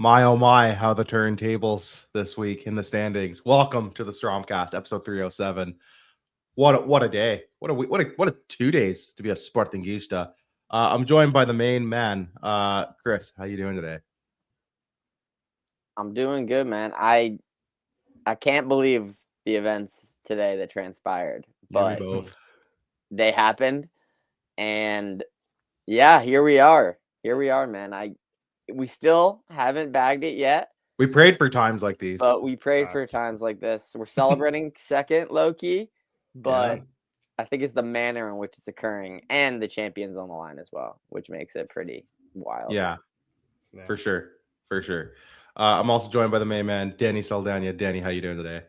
My oh my, how the turntables this week in the standings. Welcome to the Strompcast, episode 307. What a day. What a week. What a 2 days to be a Sportingista. I'm joined by the main man, Chris. How you doing today? I'm doing good, man. I can't believe the events today that transpired, but they happened, and yeah, here we are. Here we are, man. We still haven't bagged it yet. We prayed for times like these. But we prayed for times like this. We're celebrating second, low-key, but I think it's the manner in which it's occurring and the champions on the line as well, which makes it pretty wild. Yeah. For sure. I'm also joined by the main man, Danny Saldana. Danny, how you doing today?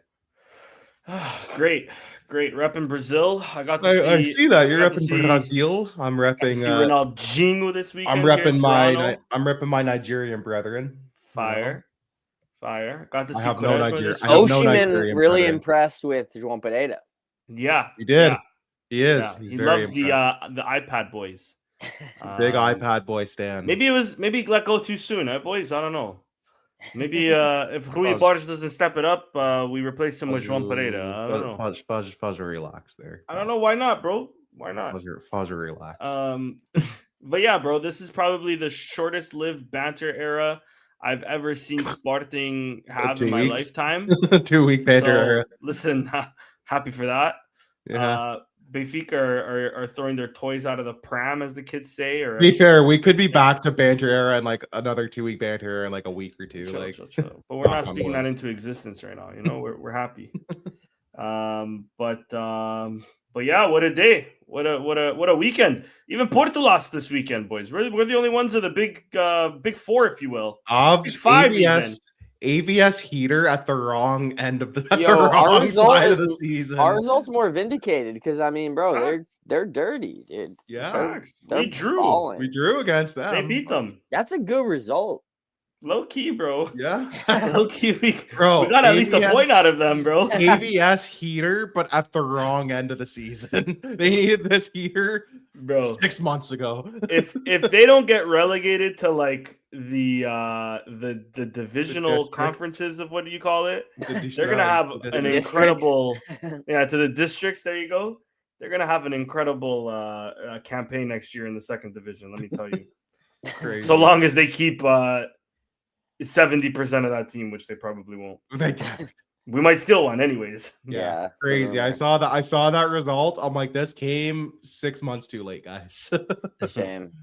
Great. Repping Brazil. I see that you're repping Brazil. I'm repping Ronaldinho this weekend. I'm repping my Nigerian brethren. Fire. Got to see Osimhen really impressed with João Pereira. Yeah, he did. Yeah. He is. Yeah. He's he very loves the iPad boys. Big iPad boy stand. Maybe let go too soon, boys. I don't know. Maybe if Rui Borges doesn't step it up, we replace him with João Pereira. I don't know. Fudge, relax there. I don't know. Why not, bro? Why not? Fudge, relax. But yeah, bro, this is probably the shortest lived banter era I've ever seen Sporting have in my lifetime. 2 week banter era. Listen, happy for that. Yeah. Benfica are throwing their toys out of the pram, as the kids say. Or to be fair, we could be back to banter era in like another 2 week banter era in like a week or two. Chill. But we're not speaking that into existence right now. You know, we're happy. But yeah, what a day! What a weekend! Even Porto lost this weekend, boys. We're the only ones of the big four, if you will. Big five. AVS heater at the wrong end of the wrong side of the season. Our results more vindicated because I mean, bro, they're dirty, dude. Yeah, we drew. We drew against them. They beat them. That's a good result. Low key, bro. Yeah, low key. We got at least a point out of them, bro. AVS heater, but at the wrong end of the season. They needed this heater, bro, 6 months ago. if they don't get relegated to like the divisional conferences of what do you call it? They're gonna have an incredible to the districts. There you go. They're gonna have an incredible campaign next year in the second division. Let me tell you. Crazy. So long as they keep 70% of that team, which they probably won't. We might steal one anyways. Yeah, crazy. I saw that result. I'm like, this came 6 months too late, guys. A shame.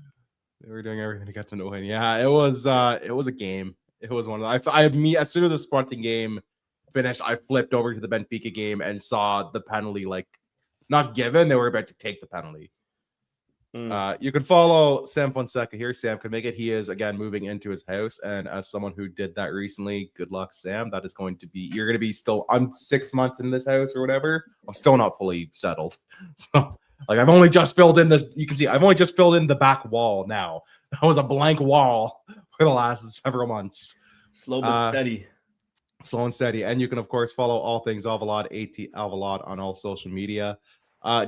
They were doing everything to get to no win. Yeah, it was a game. It was one of the as soon as the Sporting game finished, I flipped over to the Benfica game and saw the penalty not given. They were about to take the penalty. You can follow Sam Fonseca here. Sam can make it. He is again moving into his house, and as someone who did that recently, good luck, Sam. That is going to be you're going to be still. I'm 6 months in this house or whatever. I'm still not fully settled. So I've only just filled in this. You can see I've only just filled in the back wall now. That was a blank wall for the last several months. Slow but steady. Slow and steady. And you can, of course, follow all things Alvalade, AT Alvalade on all social media.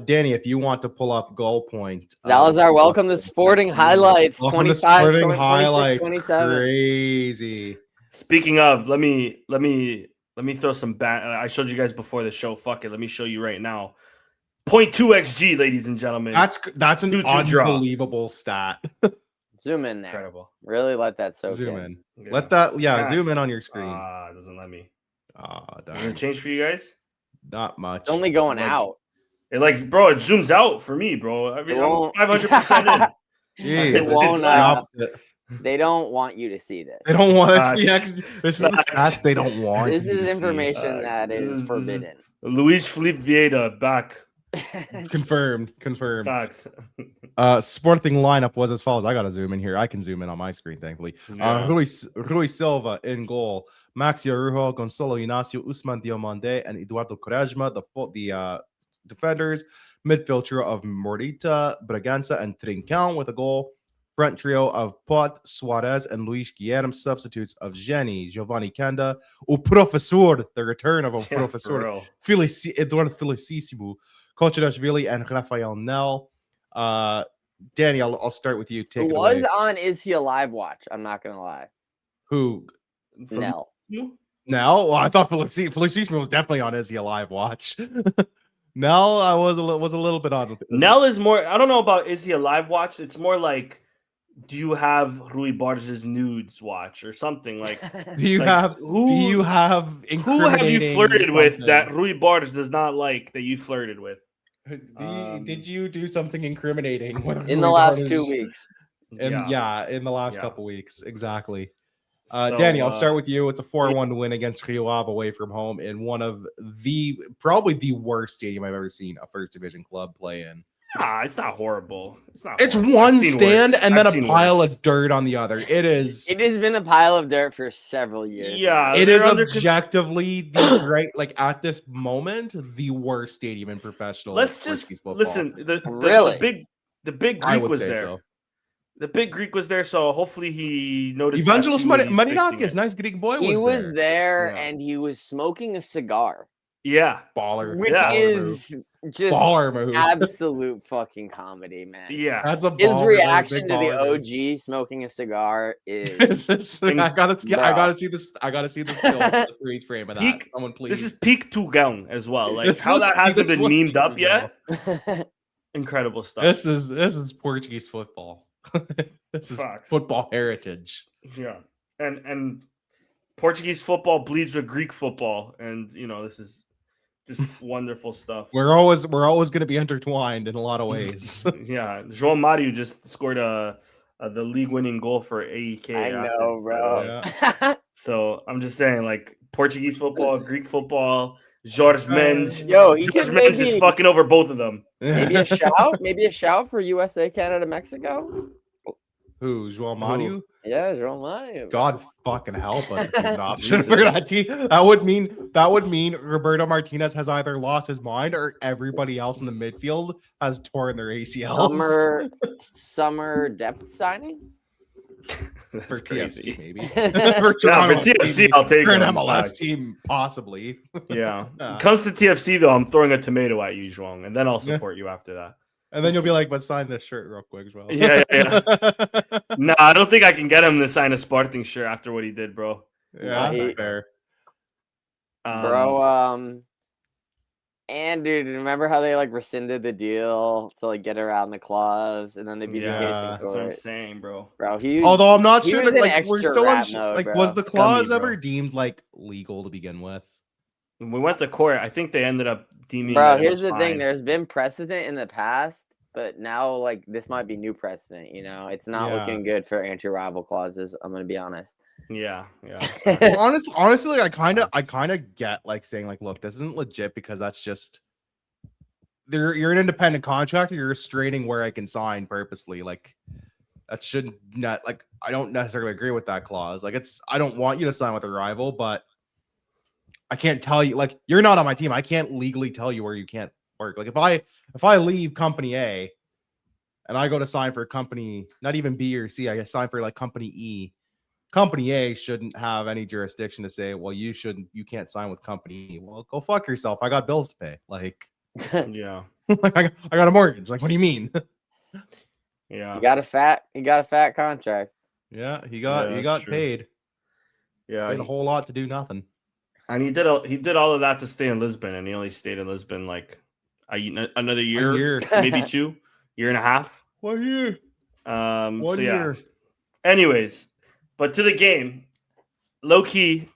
Danny, if you want to pull up goal point. Salazar, welcome to Sporting Highlights. 25, Sporting 26, Highlights. 27. Crazy. Speaking of, let me throw some I showed you guys before the show. Fuck it. Let me show you right now. 0.2 XG, ladies and gentlemen. That's an unbelievable stat. Zoom in there. Incredible. Really let that soak Zoom in. Yeah. Let that zoom in on your screen. It doesn't let me. Does it change for you guys? Not much. It's only going out. It bro, it zooms out for me, bro. I mean, I'm 500% in. Jeez, it won't. They don't want you to see this. They don't want to see this. Is the stats they don't want. This is information that is forbidden. Luis Felipe Vieira back. Confirmed. Facts. Sporting lineup was as follows. I gotta zoom in here. I can zoom in on my screen, thankfully. Rui Silva in goal. Maxi Arujo, Gonzalo Inacio, Usman Diomande, and Eduardo Quaresma, the defenders. Midfield trio of Morita, Bragança, and Trincão with a goal. Front trio of Pot, Suarez, and Luis Guilherme. Substitutes of Jenny, Giovanni Kenda, o Professor, the return of a Professor, Eduardo Felicissimo, Kochanashvili, and Rafael Nel. Danny, I'll start with you. Who was on Is He Alive watch? I'm not going to lie. Who? Nell. Nell? Well, I thought Felicissimo was definitely on Izzy Alive watch. Nell, I was a little bit on. Nell is more. I don't know about Izzy Alive watch. It's more like, do you have Rui Borges nudes watch or something like? Do you have who you flirted with that Rui Borges does not like that you flirted with? Did you do something incriminating in the last 2 weeks? In the last couple weeks, exactly. Danny, I'll start with you. It's a 4-1 win against Rio Ave away from home in one of probably the worst stadium I've ever seen a first division club play in. It's not horrible. It's one stand and then a pile of dirt on the other. It is. It has been a pile of dirt for several years. Yeah, it is objectively the at this moment the worst stadium in professional. Let's just listen. The big Greek was there. So. The big Greek was there, so hopefully he noticed. Evangelos Marinakis, nice Greek boy. He was there and he was smoking a cigar. Yeah, baller. Which is just baller move. Absolute fucking comedy, man. Yeah, that's a his reaction to the OG smoking a cigar is. I gotta see this. I gotta see the still the freeze frame of that. Peak, someone please. This is peak Tugang as well. Like how that hasn't been memed up yet. Incredible stuff. This is Portuguese football. This is football heritage. Yeah, and Portuguese football bleeds with Greek football, and this is just wonderful stuff. We're always going to be intertwined in a lot of ways. Yeah, João Mario just scored the league-winning goal for AEK. I know, bro. Yeah. So I'm just saying, like Portuguese football, Greek football. Jorge Mendes. Jorge Mendes is fucking over both of them. Maybe a shout? Maybe a shout for USA, Canada, Mexico? Who? João Mario? Yeah, João Mario. God fucking help us if he's an option for that team. That would mean Roberto Martinez has either lost his mind or everybody else in the midfield has torn their ACLs. Summer depth signing? For TFC, maybe. For TFC, I'll take for an MLS team, possibly. Yeah. Comes to TFC though, I'm throwing a tomato at you, Zhuang, and then I'll support you after that. And then you'll be like, "But sign this shirt real quick as well." Yeah. No, I don't think I can get him to sign a Sporting shirt after what he did, bro. Yeah, fair. And dude, remember how they rescinded the deal to get around the clause, and then they beat the case in court? That's what I'm saying, bro. Although I'm not sure that we're still on. Was the clause ever deemed legal to begin with? When we went to court, I think they ended up deeming. Bro, here's the thing: there's been precedent in the past, but now this might be new precedent. It's not looking good for anti-rival clauses. I'm gonna be honest. Yeah. Well, honestly, I kind of get saying look, this isn't legit because that's just you're an independent contractor. You're restraining where I can sign purposefully. That should not I don't necessarily agree with that clause. I don't want you to sign with a rival, but I can't tell you you're not on my team. I can't legally tell you where you can't work. If I leave company A and I go to sign for company not even B or C, I sign for company E. Company A shouldn't have any jurisdiction to say, well, you can't sign with company E. Well, go fuck yourself. I got bills to pay. Yeah. I got a mortgage. What do you mean? Yeah. You got a fat contract. Yeah, he got paid. Yeah. Paid a whole lot to do nothing. And he did all of that to stay in Lisbon, and he only stayed in Lisbon another year, maybe 2 year and a half. 1 year. 1 year. Anyways, but to the game, low key,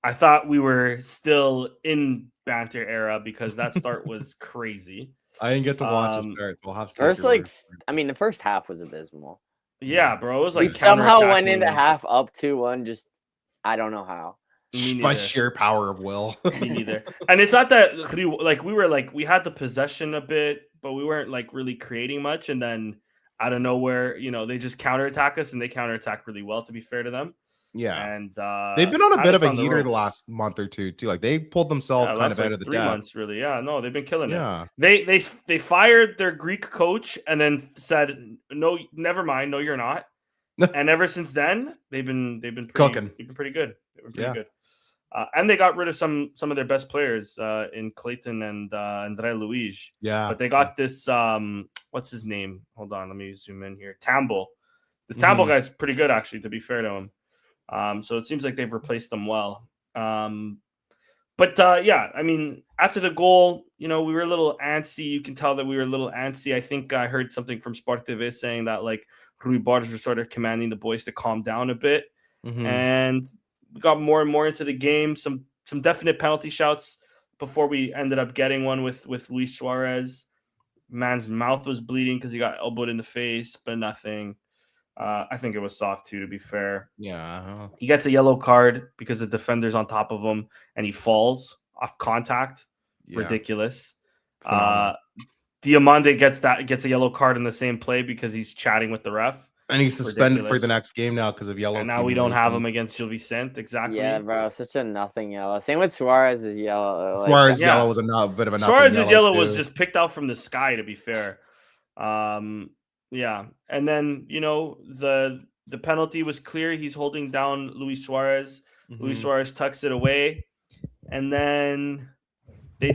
I thought we were still in banter era because that start was crazy. I didn't get to watch the start. We'll have to the first half was abysmal. Yeah, bro. It was we somehow went into half up 2-1. Just I don't know how. By sheer power of will. Me neither. And it's not that we had the possession a bit, but we weren't really creating much. And then out of nowhere, they just counterattack us, and they counterattack really well, to be fair to them. Yeah. And they've been on a bit of a heater the last month or two too. They pulled themselves kind of out of the 3 months, really. Yeah, no, they've been killing it. They fired their Greek coach and then said, "No, never mind. No, you're not." And ever since then, they've been cooking. They've been pretty good. They were pretty good. And they got rid of some of their best players in Clayton and Andre Luiz. Yeah. But they got this, what's his name? Hold on, let me zoom in here. Tambo. This Tambo guy's pretty good, actually, to be fair to him. So it seems like they've replaced them well. But I mean, after the goal, we were a little antsy. You can tell that we were a little antsy. I think I heard something from Sport TV saying that like Rui Borges was sort of commanding the boys to calm down a bit. And we got more and more into the game. Some definite penalty shouts before we ended up getting one with Luis Suarez. Man's mouth was bleeding because he got elbowed in the face, but nothing. I think it was soft too, to be fair. Yeah. He gets a yellow card because the defender's on top of him and he falls off contact. Yeah. Ridiculous. Diamande gets a yellow card in the same play because he's chatting with the ref. And he's suspended for the next game now because of yellow. And now we don't have him against Gil Vicente. Exactly. Yeah, bro. Such a nothing yellow. Same with Suarez's yellow. Suarez's yellow was a bit of a nothing. Suarez's yellow was just picked out from the sky, to be fair. Yeah. And then, the penalty was clear. He's holding down Luis Suarez. Luis Suarez tucks it away. And then they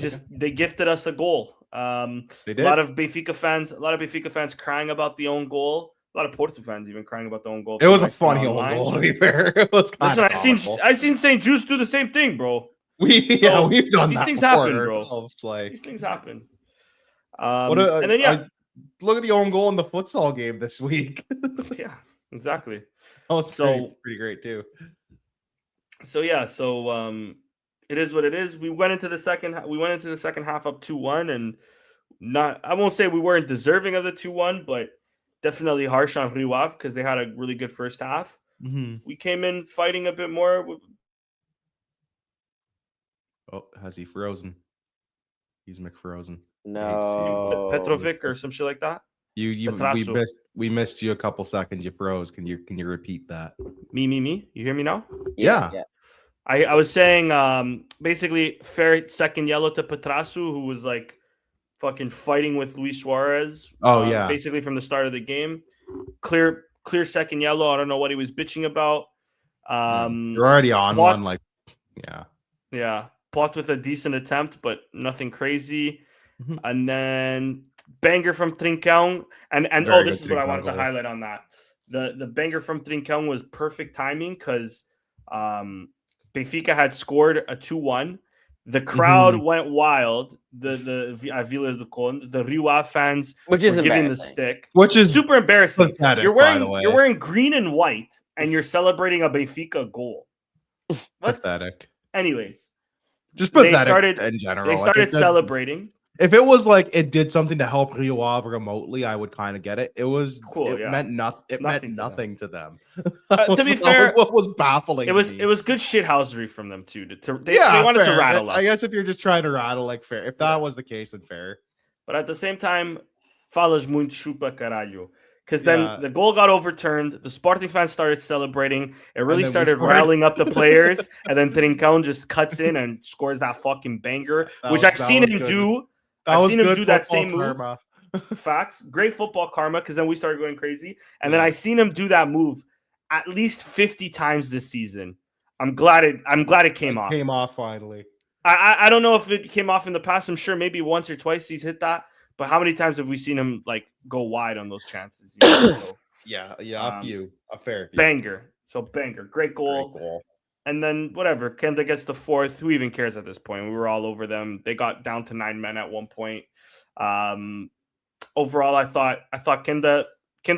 gifted us a goal. They did. A lot of Benfica fans crying about the own goal. A lot of Porto fans even crying about the own goal. It was a funny own goal, to be fair. It was Listen, I seen St. Juice do the same thing, bro. We've done these that things before happen, bro. Ourselves, like... These things happen. And then look at the own goal in the futsal game this week. Yeah, exactly. That was pretty great too. So it is what it is. We went into the second half up 2-1, and I won't say we weren't deserving of the 2-1, but definitely harsh on Rio Ave because they had a really good first half. We came in fighting a bit more. Oh, has he frozen? He's McFrozen. No, Petrovic or some shit like that. We missed you a couple seconds. You froze. Can you repeat that? Me. You hear me now? Yeah. I was saying basically fair second yellow to Petrasu, who was like fucking fighting with Luis Suarez. Basically from the start of the game. Clear second yellow. I don't know what he was bitching about. You're already on one, like yeah. Plot with a decent attempt, but nothing crazy. And then banger from Trincão. And this is what I wanted to highlight on that. The banger from Trincão was perfect timing because Benfica had scored a 2-1. The crowd went wild. The Vila do Conde, the Rio Ave fans were giving the stick, which is super embarrassing. Pathetic, you're wearing green and white, and you're celebrating a Benfica goal. What? Pathetic. Anyways, just pathetic in general. They started celebrating. If it was like it did something to help Rio Ave remotely, I would kind of get it. It was cool. It meant nothing. It meant nothing to them. To be fair, what was baffling. It was good shithousery from them too. They wanted to rattle us. I guess if you're just trying to rattle, like fair. If that was the case, then fair. But at the same time, falas muito chupa caralho. Because then the goal got overturned. The Sporting fans started celebrating. It really started riling up the players. And then Trincão just cuts in and scores that fucking banger, which I've seen him do. I've seen him do that same move. Facts. Great football karma, because then we started going crazy. And then I seen him do that move at least 50 times this season. I'm glad it came off. Came off finally. I don't know if it came off in the past. I'm sure maybe once or twice he's hit that. But how many times have we seen him like go wide on those chances? So, a fair few. Banger. So banger. Great goal. And then whatever. Kenda gets the fourth. Who even cares at this point? We were all over them. They got down to 9 men at one point. Overall, I thought Kenda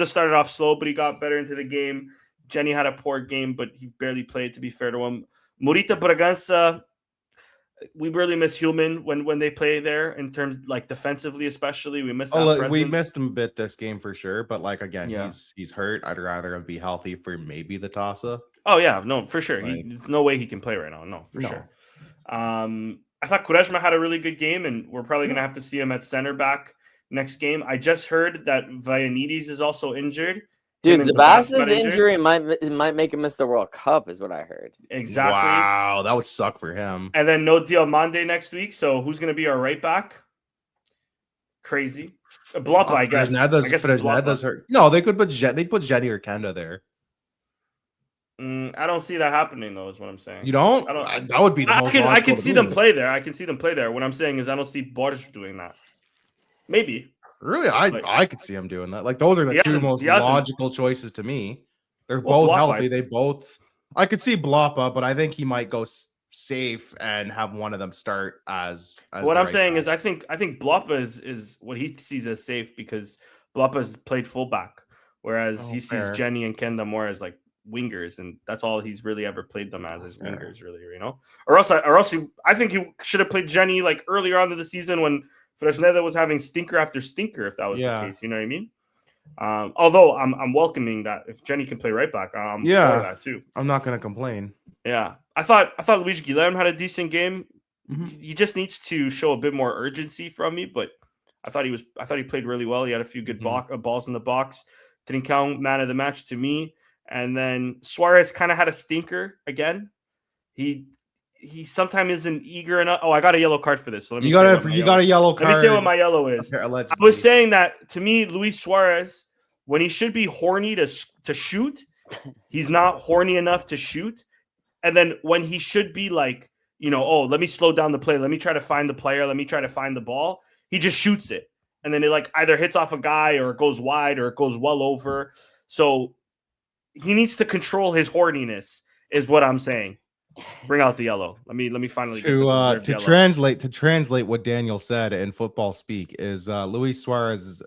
started off slow, but he got better into the game. Jenny had a poor game, but he barely played, to be fair to him. Morita Bragança, we really miss Human when they play there in terms like defensively, especially. We missed we missed him a bit this game for sure, but like again, he's hurt. I'd rather him be healthy for maybe the Tasa. Oh yeah, no, for sure. There's no way he can play right now. No, for sure. I thought Quaresma had a really good game, and we're probably gonna have to see him at center back next game. I just heard that Vaianides is also injured. Dude, Sebastian's injury might make him miss the World Cup, is what I heard. Exactly. Wow, that would suck for him. And then no Diamande next week. So who's going to be our right back? Crazy. Bloppa, I guess. Fresneda's hurt. No, they could put Jenny or Kenda there. I don't see that happening, though, is what I'm saying. You don't? That would be the most I can see them play there. I can see them play there. What I'm saying is I don't see Borges doing that. Maybe. Really, I could see him doing that. Like those are the two most logical choices to me. They're both healthy. They both I could see Bloppa, but I think he might go safe and have one of them start as what I'm saying is I think Bloppa is what he sees as safe because Bloppa's played fullback, whereas he sees Jenny and Kenda more as like wingers, and that's all he's really ever played them as is wingers, really, you know. Or else I think he should have played Jenny like earlier on in the season when Fresneda was having stinker after stinker, if that was the case, you know what I mean? Although I'm welcoming that if Jenny can play right back, I'm for that too. I'm not gonna complain. Yeah, I thought Luis Guilherme had a decent game. He just needs to show a bit more urgency from me, but I thought he played really well. He had a few good balls in the box. Trincão, man of the match to me, and then Suarez kind of had a stinker again. He sometimes isn't eager enough. Oh, I got a yellow card for this. So let me. You got a yellow card. Let me say what my yellow is. I was saying that to me, Luis Suarez, when he should be horny to shoot, he's not horny enough to shoot. And then when he should be like, you know, oh, let me slow down the play. Let me try to find the player. Let me try to find the ball. He just shoots it. And then it like either hits off a guy or it goes wide or it goes well over. So he needs to control his horniness is what I'm saying. Bring out the yellow. Let me finally to translate what Daniel said in football speak is Luis Suarez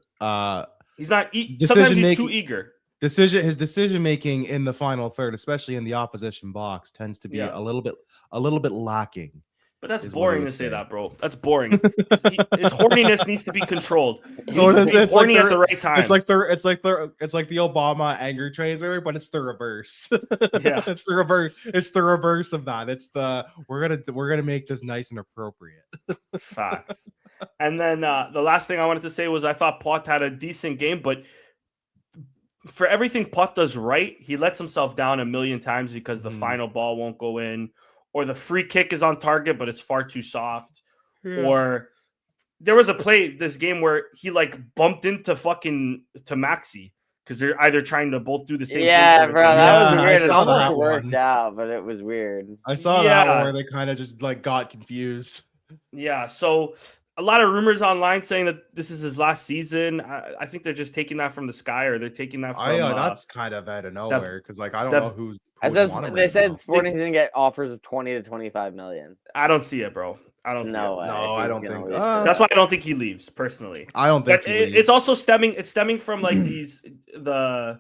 he's not sometimes he's too eager. His decision making in the final third, especially in the opposition box, tends to be a little bit lacking. But that's boring to say that, bro. That's boring. His horniness needs to be controlled. He's horny at the right time. It's like the Obama anger trailer, but it's the reverse. Yeah, it's the reverse. It's the reverse of that. It's the we're gonna make this nice and appropriate. Facts. And then the last thing I wanted to say was I thought Pot had a decent game, but for everything Pot does right, he lets himself down a million times because the final ball won't go in, or the free kick is on target, but it's far too soft. Or there was a play this game where he like bumped into Maxi because they're either trying to both do the same thing. Yeah, bro, that was weird. It almost worked out, but it was weird. I saw that where they kind of just like got confused. Yeah, so a lot of rumors online saying that this is his last season. I think they're just taking that from the sky, or they're taking that from. That's kind of out of nowhere because, like, I don't know who's. They said Sporting's gonna get offers of 20 to 25 million. I don't see it, bro. I don't see it. No, I don't think. That's why I don't think he leaves personally. I don't think it's also stemming from like I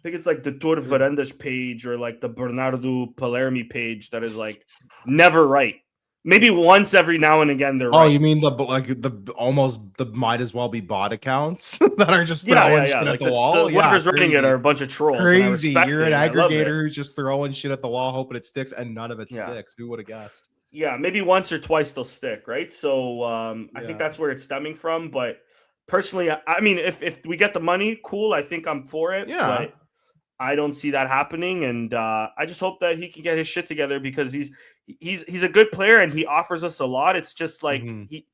think it's like the Tour Verandas page or like the Bernardo Palermi page that is like never right. Maybe once every now and again they're right. Oh, you mean the might as well be bot accounts that are just throwing shit at the wall? Whoever's writing it are a bunch of trolls. Crazy. You're an aggregator who's just throwing shit at the wall, hoping it sticks, and none of it sticks. Who would have guessed? Yeah, maybe once or twice they'll stick, right? So I think that's where it's stemming from. But personally, I mean, if we get the money, cool. I think I'm for it. Yeah. But I don't see that happening, and I just hope that he can get his shit together because he's a good player and he offers us a lot. It's just like he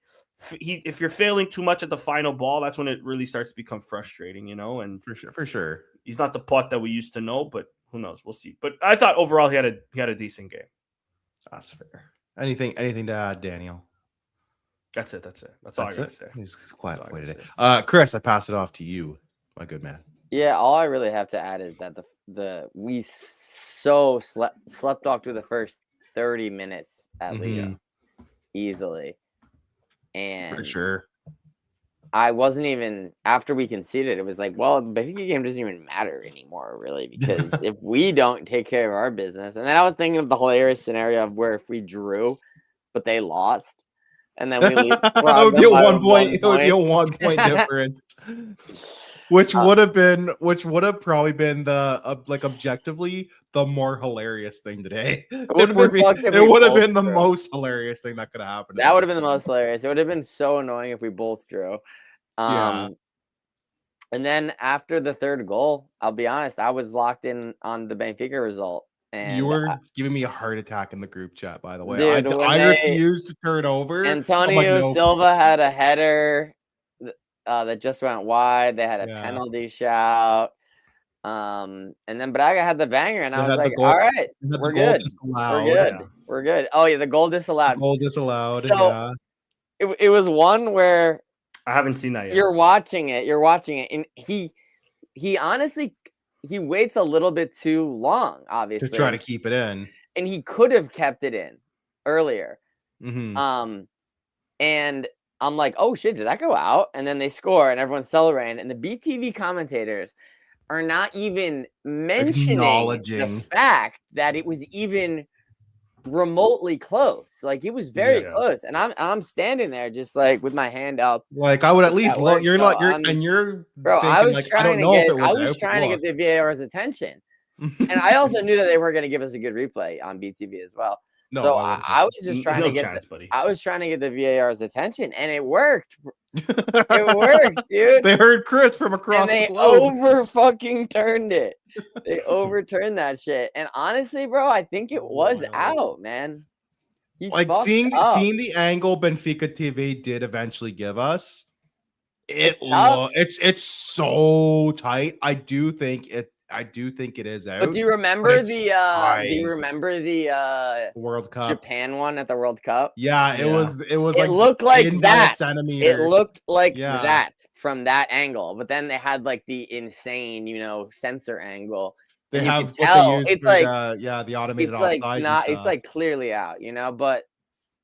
if you're failing too much at the final ball, that's when it really starts to become frustrating, you know. And for sure, he's not the Pot that we used to know, but who knows? We'll see. But I thought overall he had a decent game. That's fair. Anything to add, Daniel? That's it. That's all I gotta say. He's quiet boy today. Chris, I pass it off to you, my good man. Yeah, all I really have to add is that we so slept off through the first 30 minutes at least easily, and for sure. I wasn't even after we conceded. It was like, well, the Benfica game doesn't even matter anymore, really, because if we don't take care of our business, and then I was thinking of the hilarious scenario of where if we drew, but they lost, and then we leave, it would be a 1 point. It would be a 1 point difference. Which would have probably been the objectively the more hilarious thing today. It would have been the most hilarious thing that could have happened. That would have been the most hilarious. It would have been so annoying if we both drew. And then after the third goal, I'll be honest, I was locked in on the Benfica result. And you were giving me a heart attack in the group chat, by the way. Dude, I refused to turn over. Antonio Silva had a header that just went wide. They had a penalty shout. And then Braga had the banger, and I was like, all right, we're good. We're good. Oh, yeah, the goal disallowed. So it was one where I haven't seen that yet. You're watching it, and he honestly, he waits a little bit too long, obviously, to try to keep it in, and he could have kept it in earlier. Mm-hmm. And I'm like, oh shit, did that go out? And then they score, and everyone's celebrating, and the BTV commentators are not even mentioning the fact that it was even remotely close. Like, it was very close, and I'm standing there just like with my hand up. Like, I would at least look. You're not. You're bro. thinking, I was like, trying to get. I was trying to get the VAR's attention, and I also knew that they were going to give us a good replay on BTV as well. No, so I was just trying to get. I was trying to get the VAR's attention, and it worked. It worked, dude. They heard Chris from across the globe. They over fucking turned it. They overturned that shit. And honestly, bro, I think it was out, man. Like, seeing the angle Benfica TV did eventually give us, it's so tight. I do think it is out. But do you remember the World Cup Japan one at the World Cup? Yeah, it was it like looked like that. It looked like that from that angle. But then they had like the insane, sensor angle. They have what tell, they use it's for like the automated it's like offsides. it's like clearly out, but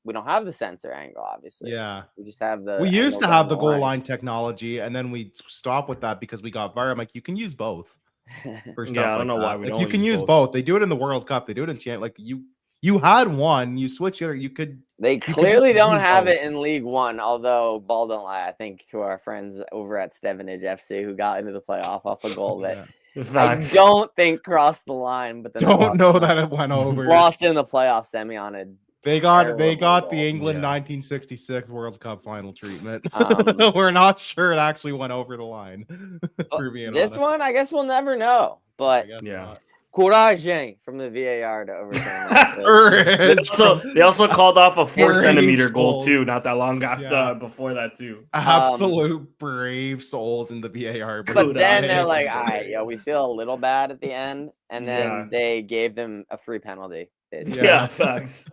we don't have the sensor angle, obviously. Yeah. We just have the We used to have the goal line technology, and then we stopped with that because we got VAR. I'm like, you can use both. For stuff I don't know why we don't. You can use both. They do it in the World Cup. They do it in Champions. Like, you had one, you switch the other. You could. They clearly don't have it in League One, although ball don't lie. I think to our friends over at Stevenage FC who got into the playoff off a goal that I don't think crossed the line, but then don't know that it went over. Lost in the playoff semi on it. They got the England 1966 World Cup final treatment. We're not sure it actually went over the line. This one, I guess we'll never know. But courage from the VAR to overturn that. So they also called off a 4-centimeter goal too, not that long after before that too. Absolute brave souls in the VAR. But then they're like, all right, we feel a little bad at the end, and then they gave them a free penalty. Facts.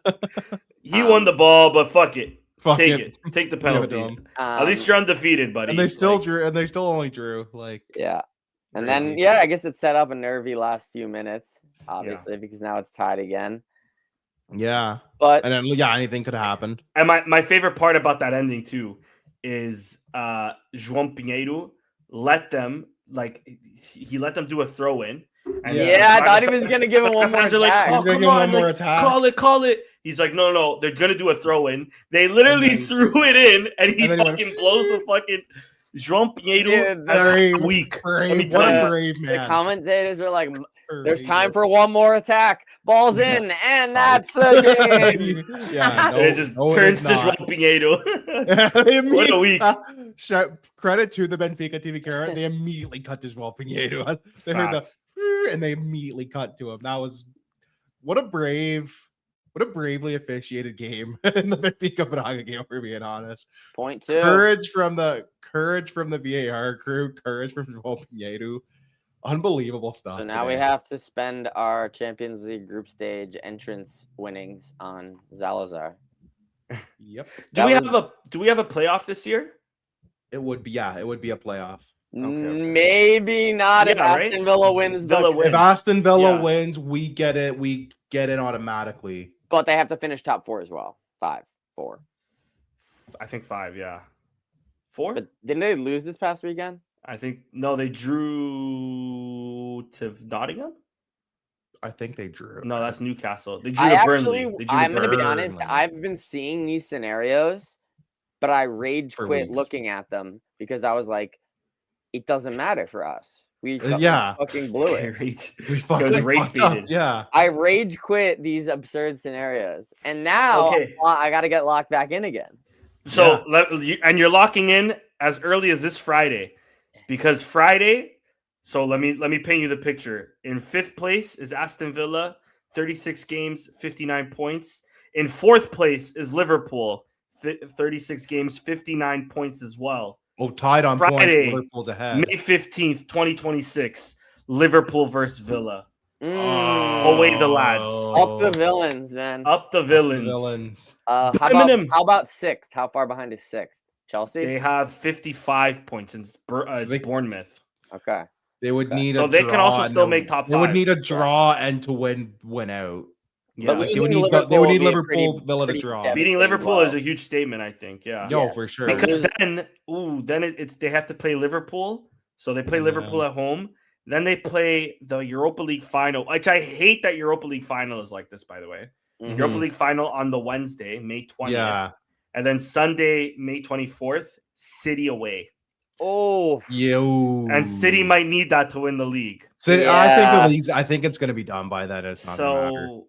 He won the ball, but fuck it. Take it. Take the penalty. At least you're undefeated, buddy. And they still drew, and they still only drew. Like, and then I guess it set up a nervy last few minutes, obviously, because now it's tied again. Yeah, but and then anything could have happened. And my favorite part about that ending too is João Pinheiro let them he let them do a throw in. And I thought he was gonna give him one more attack. Like, oh, come on, call it. He's like, no, they're gonna do a throw in. They literally threw it in, and he fucking blows the fucking João Pinheiro as weak. Let me tell you. The commentators were like, there's time for one more attack. Ball's in, and that's the game. And it just turns to João Pinheiro. What a week. Credit to the Benfica TV camera. They immediately cut to João Pinheiro. They heard the and they immediately cut to him. That was what a bravely officiated game in the Benfica Braga game, for being honest. Point two. Courage from the VAR crew, courage from João Pinheiro. Unbelievable stuff. So now we have to spend our Champions League group stage entrance winnings on Zalazar. Yep. Do we have a playoff this year? It would be a playoff. Okay. Maybe not if Aston Villa wins. If Aston Villa wins, we get it. We get it automatically. But they have to finish top 4 as well. 5, 4. I think 5. Yeah, 4. But didn't they lose this past weekend? I think no. They drew to Nottingham. I think they drew. No, that's Newcastle. They drew to Burnley. I'm going to be honest. I've been seeing these scenarios, but I rage quit looking at them because I was like, it doesn't matter for us. We fucking blew it. We fucking rage baited. Yeah. I rage quit these absurd scenarios. And now I got to get locked back in again. So, and you're locking in as early as this Friday, because Friday. So let me paint you the picture. In 5th place is Aston Villa, 36 games, 59 points. In 4th place is Liverpool, 36 games, 59 points as well. Oh, tied on Friday, points. Liverpool's ahead. May 15th, 2026. Liverpool versus Villa. Away the lads. Up the villains, man. Up the villains. How about 6th? How far behind is 6th? Chelsea? They have 55 points. It's Bournemouth. Okay. They would need so a they draw can also still make top 5. They would need a draw and to win out. Yeah. But they would need Liverpool Villa to draw. Beating Liverpool is a huge statement, I think. Yeah. Yo, for sure. Because then it's they have to play Liverpool. So they play Liverpool at home. Then they play the Europa League final, which I hate that Europa League final is like this, by the way. Mm-hmm. Europa League final on the Wednesday, May 20th. Yeah. And then Sunday, May 24th, City away. Oh, and City might need that to win the league. City, I think it's going to be done by that. It's not going to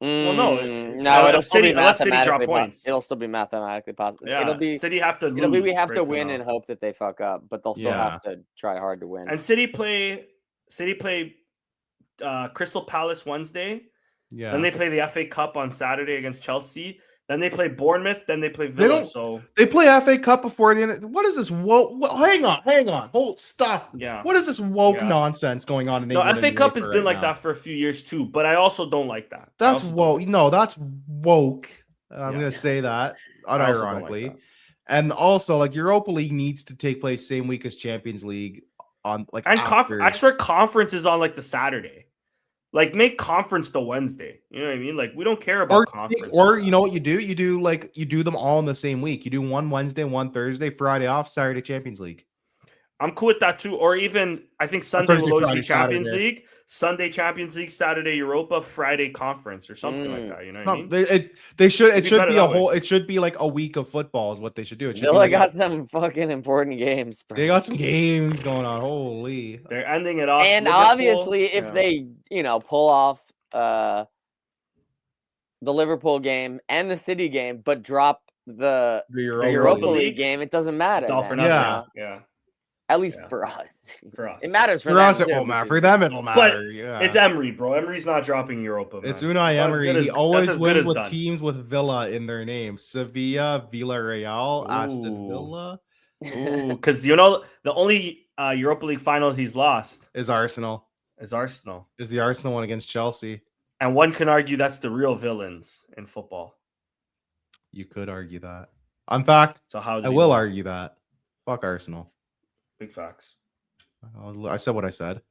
matter. No, it'll still be mathematically points. It'll still be mathematically possible. Yeah, it'll be City have to lose. We have to win and hope that they fuck up, but they'll still have to try hard to win. And City play Crystal Palace Wednesday. Yeah. Then they play the FA Cup on Saturday against Chelsea. Then they play Bournemouth. Then they play Villa. They play FA Cup before the end. What is this? Hang on. Hold, stop. Yeah. What is this woke nonsense going on in England? No, FA Cup has been like that for a few years too, but I also don't like that. That's woke. No, that's woke. I'm going to say that unironically. Like that. And also, like, Europa League needs to take place same week as Champions League on like extra conference is on like the Saturday. Like, make conference the Wednesday. You know what I mean? Like, we don't care about conference. Or you know what you do? You do them all in the same week. You do one Wednesday, one Thursday, Friday off, Saturday Champions League. I'm cool with that too. Or even, I think Sunday will always be Champions League. Sunday Champions League, Saturday Europa, Friday conference or something like that. You know what I mean? It should be like a week of football is what they should do. Villa got some fucking important games, bro. They got some games going on. Holy. They're ending it off. And obviously, if they, pull off the Liverpool game and the City game, but drop the Europa League game, it doesn't matter. It's all for nothing. Yeah. At least for us. For us. It matters for us, it won't matter. For them, it'll matter. But it's Emery, bro. Emery's not dropping Europa. Man. It's Unai Emery. He always wins with teams with Villa in their name. Sevilla, Villarreal, Aston Villa. Ooh, because the only Europa League finals he's lost is Arsenal. Is the Arsenal one against Chelsea. And one can argue that's the real villains in football. You could argue that. In fact, I will argue that. Fuck Arsenal. Big facts. I said what I said.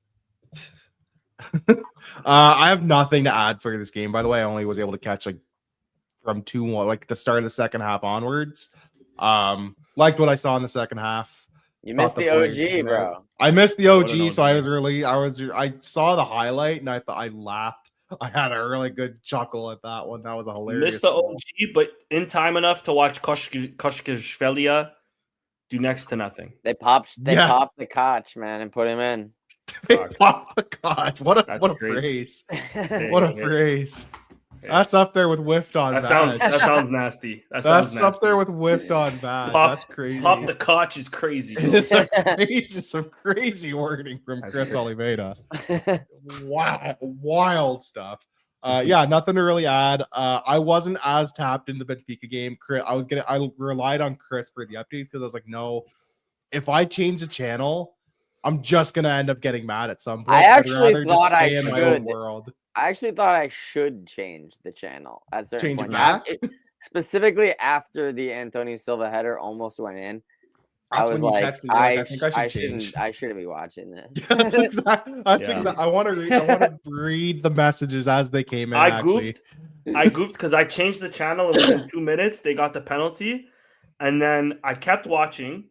I have nothing to add for this game. By the way, I only was able to catch from 2-1, like the start of the second half onwards. Liked what I saw in the second half. You missed the OG, bro. I missed the OG, so I saw the highlight and I thought I laughed. I had a really good chuckle at that one. That was a hilarious. Missed the OG, but in time enough to watch Koshkashvelia do next to nothing. They popped the Koch, man, and put him in. They popped the Koch. What a phrase. What a phrase. That's up there with whiffed on bad. That sounds nasty. That's up there with whiffed on bad. That's crazy. Pop the Koch is crazy. It's some crazy wording from Chris Oliveira. Wow, wild stuff. Nothing to really add. I wasn't as tapped in the Benfica game. I relied on Chris for the updates because I was like, no, if I change the channel, I'm just gonna end up getting mad at some point. I actually thought I should. My own world. I actually thought I should change the channel at certain point. Specifically after the Antonio Silva header almost went in. I was like, I shouldn't be watching this. That's exactly. I want to read the messages as they came in. I goofed because I changed the channel within 2 minutes. They got the penalty, and then I kept watching,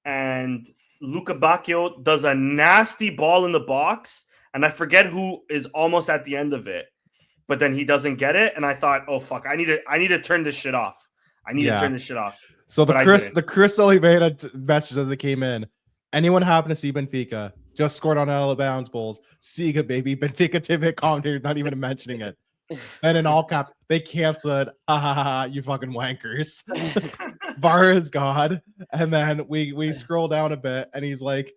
and Luca Bacchio does a nasty ball in the box, and I forget who is almost at the end of it, but then he doesn't get it, and I thought, oh fuck, I need to turn this shit off. So the Chris Oliveira message that came in. Anyone happen to see Benfica? Just scored on out of bounds bowls. Siga, baby. Benfica TV commentator not even mentioning it. And in all caps, they canceled. Ha ha ha! You fucking wankers. VAR is God. And then we scroll down a bit, and he's like,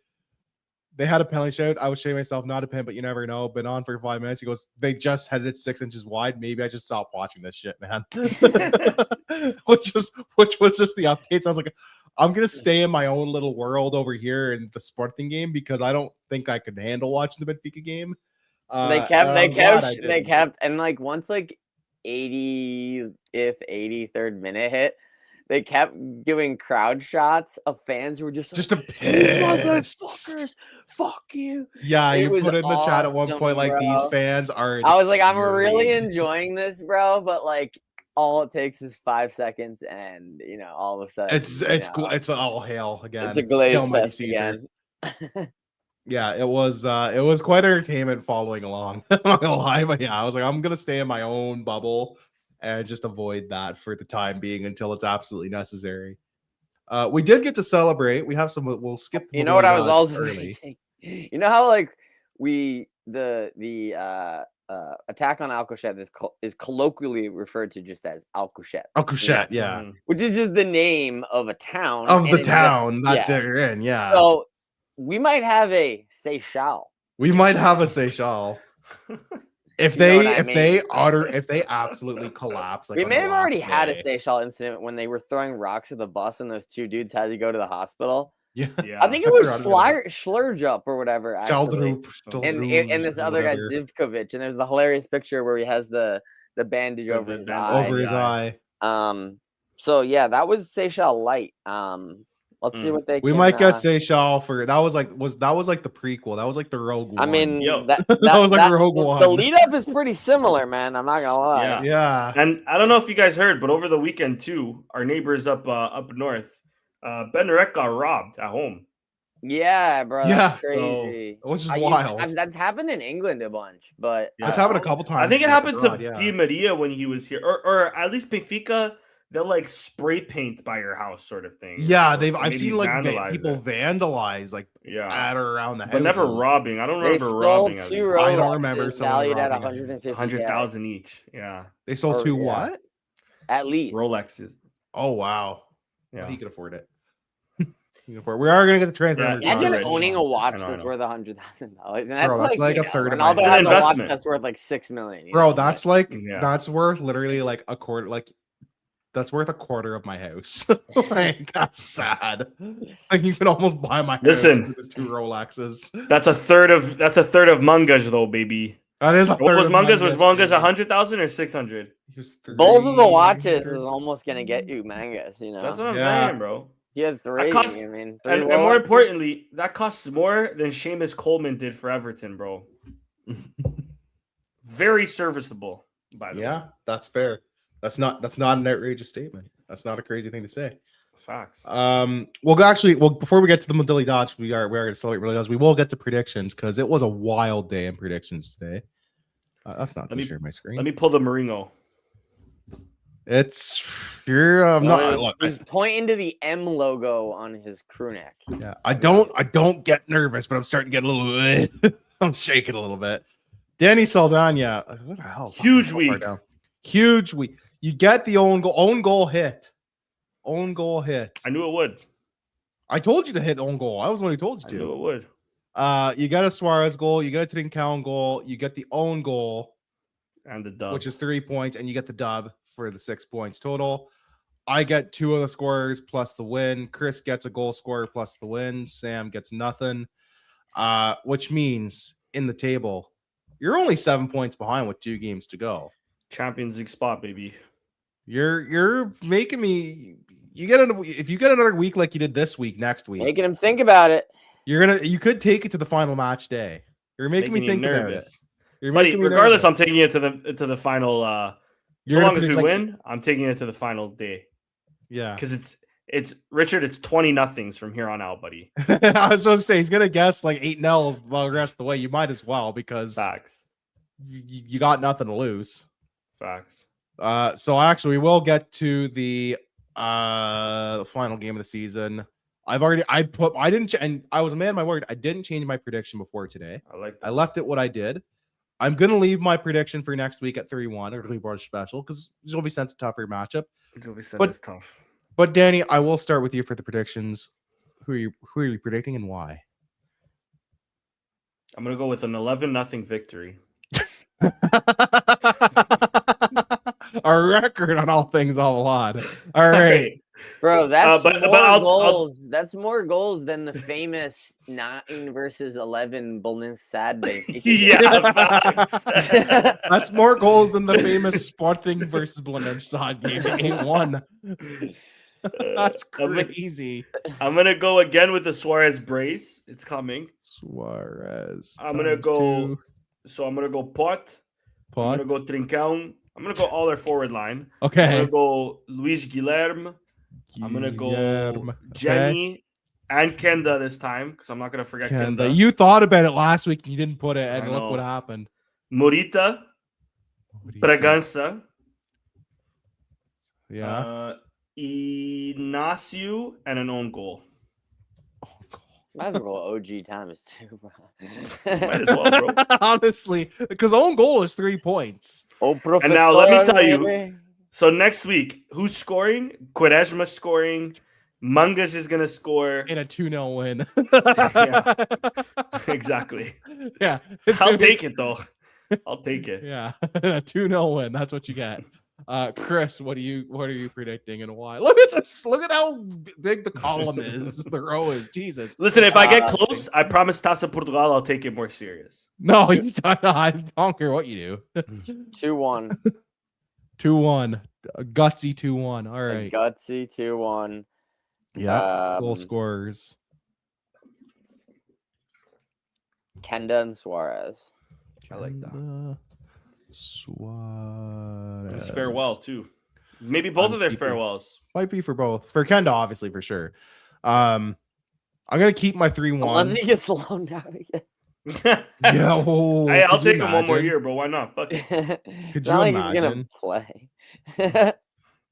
they had a penalty shout. I was showing myself not a pin, but you never know. Been on for 5 minutes. He goes, they just headed it 6 inches wide. Maybe I just stopped watching this shit, man. which was just the updates. I was like, I'm gonna stay in my own little world over here in the Sporting game because I don't think I could handle watching the Benfica game. They kept, and like once like 83rd minute hit, they kept doing crowd shots of fans who were just a motherfuckers, fuck you. Yeah, It you was put in the chat at one awesome, point, like, bro. these fans are. I was like, I'm really enjoying this, bro, but like, all it takes is 5 seconds, and all of a sudden, it's all hail again. It's a glaze fest again. Yeah, it was quite entertainment following along. I'm not gonna lie, but yeah, I was like, I'm gonna stay in my own bubble and just avoid that for the time being until it's absolutely necessary. We did get to celebrate. We have some. We'll skip. You know what I was also thinking? You know how like the attack on Alcochete is colloquially referred to just as Alcochete. Alcochete, yeah. Which is just the name of a town. Of the town that they're in, yeah. So we might have a Seychelles. We might have a Seychelles. If they absolutely collapse. Like, we may have already had a Seychelles incident when they were throwing rocks at the bus and those two dudes had to go to the hospital. Yeah. I think it was Schlurjup or whatever. Actually. And this other guy, Zivkovic. And there's the hilarious picture where he has the bandage over his eye. So yeah, that was Seychelles Light. Let's see what they. We might get Seychelles for that was like the prequel. That was like the Rogue One. I mean, that was like Rogue One. The lead up is pretty similar, man. I'm not gonna lie. Yeah. And I don't know if you guys heard, but over the weekend too, our neighbors up north, Ben Rec got robbed at home. Yeah, bro. That's crazy. So, which is wild. That's happened in England a bunch, but it's happened a couple times. I think it happened to Di Maria when he was here, or at least Benfica. They'll like spray paint by your house, sort of thing. Yeah, I've seen like people vandalize at or around the house, but never robbing. I don't remember robbing. I don't remember. Valued at 100,000 each. Yeah, they sold two what? At least Rolexes. Oh wow, yeah, well, he could afford it. We are gonna get the transfer. Imagine owning a watch that's worth $100,000, and that's like a third of my investment. That's worth like $6 million. Bro, that's that's worth literally like a quarter. Like that's worth a quarter of my house. Like that's sad. Like you can almost buy my house with 2 Rolexes. That's a third of Mungas though, baby. That is a third. What was Mungas? Was Mungas 100,000 or 600? Both of the watches is almost gonna get you mangas. That's what I'm saying, bro. He had 3. And more importantly, that costs more than Seamus Coleman did for Everton, bro. Very serviceable, by the way. Yeah, that's fair. That's not an outrageous statement. That's not a crazy thing to say. Facts. Before we get to the Modilli Dots, we are going to celebrate Modilli Dots. We will get to predictions because it was a wild day in predictions today. That's not to share my screen. Let me pull the Mourinho. He's pointing to the M logo on his crew neck. Yeah, I don't get nervous, but I'm starting to get a little. I'm shaking a little bit. Danny Saldana, what the hell? Huge week. Huge week. You get the own goal hit. Own goal hit. I knew it would. I told you to hit own goal. I was the one who told you to. I knew it would. You got a Suarez goal. You get a Trincão goal. You get the own goal. And the dub. Which is 3 points. And you get the dub for the 6 points total. I get 2 of the scorers plus the win. Chris gets a goal scorer plus the win. Sam gets nothing. Which means in the table, you're only 7 points behind with 2 games to go. Champions League spot, baby. You're making me. If you get another week like you did this week, next week, making him think about it. You could take it to the final match day. You're making me think about it. Regardless, I'm taking it to the final. So long as we win, I'm taking it to the final day. Yeah, because it's Richard. It's 20-0 from here on out, buddy. I was going to say he's gonna guess like 8-0 the rest of the way. You might as well because facts. You got nothing to lose. Facts. So actually, we will get to the final game of the season. I was a man of my word. I didn't change my prediction before today. I left it what I did. I'm gonna leave my prediction for next week at 3-1 or League special because Jovi Sent's a tougher matchup. Jovi Sent is tough. But Danny, I will start with you for the predictions. Who are you predicting and why? I'm gonna go with an 11-0 victory. A record on all things Alvalade. All right, bro. That's goals. That's more goals than the famous 9 versus 11 Bolin Sad Day. Yeah, that's more goals than the famous Sporting versus Bolin Sad game. It ain't one. That's crazy. I'm gonna go again with the Suarez brace. It's coming. Suarez. I'm gonna go. So I'm gonna go Pot. I'm gonna go Trincão. I'm gonna go all their forward line. Okay. I'm gonna go Luis Guilherme. I'm gonna go Jenny and Kenda this time because I'm not gonna forget Kenda. You thought about it last week and you didn't put it, and look what happened. Morita. Bragança. Yeah. Inácio and an own goal. Might as well go OG times too, bro. Might as well, bro. Honestly, because own goal is 3 points. And now let me tell you. So next week, who's scoring? Quaresma scoring. Mangas is gonna score in a 2-0 win. Yeah, exactly. Yeah, I'll take it though. I'll take it. Yeah, a 2-0 win. That's what you get. Chris, what are you predicting and why? Look at this. Look at how big the column is. The row is. Jesus. Listen, if I get close, I promise Taça Portugal I'll take it more serious. No, I don't care what you do. 2-1. 2-1. A gutsy 2-1. All right. A gutsy 2-1. Yeah. Goal scorers. Kenda and Suarez. I like that. Suarez. It's farewell too. Maybe both of their farewells. Might be for both. For Kenda, obviously, for sure. I'm gonna keep my 3-1. Unless he gets loaned out again. Yeah, I'll take him one more year, bro. Why not? Fuck it. Could you imagine? He's gonna play.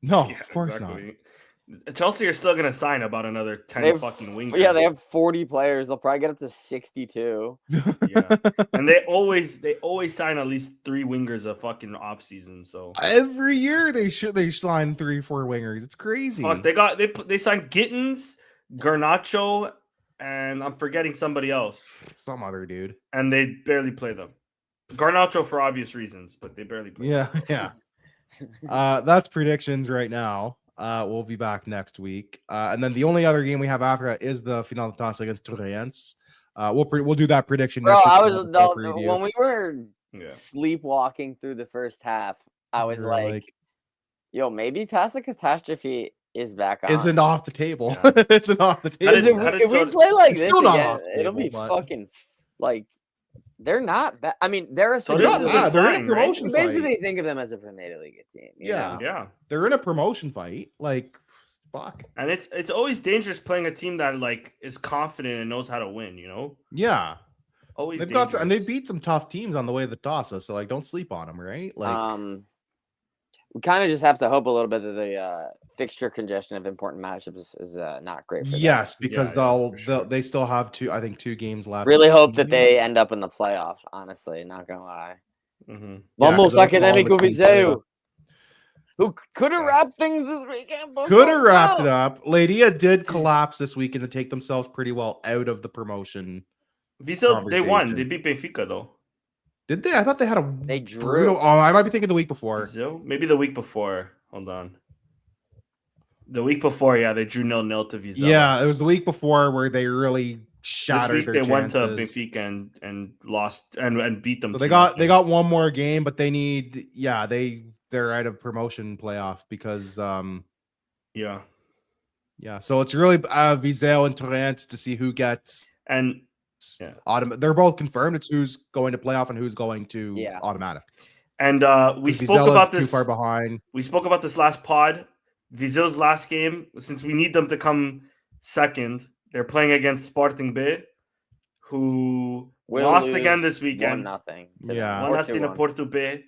No, of course not. Chelsea are still gonna sign about another 10 fucking wingers. Yeah, they have 40 players. They'll probably get up to 62. Yeah, and they always sign at least 3 wingers a fucking off season. So every year they sign 3-4 wingers. It's crazy. Fuck, they signed Gittins, Garnacho, and I'm forgetting somebody else. Some other dude. And they barely play them. Garnacho for obvious reasons, but they barely play them. Yeah. That's predictions right now. We'll be back next week. And then the only other game we have after that is the Final de Taça against Torrents. We'll do that prediction next week. When we were sleepwalking through the first half, I was like, yo, maybe Taça Catastrophe is back on. Isn't off the table. Yeah. Isn't off the table. If we play like this again, it'll be fucking like they're not bad. I mean, they're in a promotion fight. Basically, think of them as a Premier League team. Yeah. They're in a promotion fight. Like, fuck. And it's always dangerous playing a team that like is confident and knows how to win. You know. Yeah. Always. They beat some tough teams on the way to the Taça, so like, don't sleep on them, right? Like, we kind of just have to hope a little bit that the fixture congestion of important matchups is not great for them. Yes, because they still have 2 games left. Really hope that they end up in the playoff, honestly, not gonna lie. Mm-hmm. Vamos Académico Viseu, who could have wrapped things this weekend. Could have wrapped it up. Leiria did collapse this weekend to take themselves pretty well out of the promotion. Viseu, they won. They beat Benfica though. Did they? I thought they had a. They drew. Oh, I might be thinking the week before. Maybe the week before. Hold on. The week before, yeah, they drew 0-0 to Viseu. Yeah, it was the week before where they really shattered. This week they went to Benfica and lost and beat them. So they got one more game, but they need. Yeah, they're out of promotion playoff because. Yeah. So it's really Viseu and Torrents to see who gets and. Yeah, they're both confirmed. It's who's going to playoff and who's going to automatic. And we spoke about this. Too far behind. We spoke about this last pod. Viseu's last game, since we need them to come second, they're playing against Sporting B, who lost again this weekend. 1-0. Yeah, 1-0 to Porto B.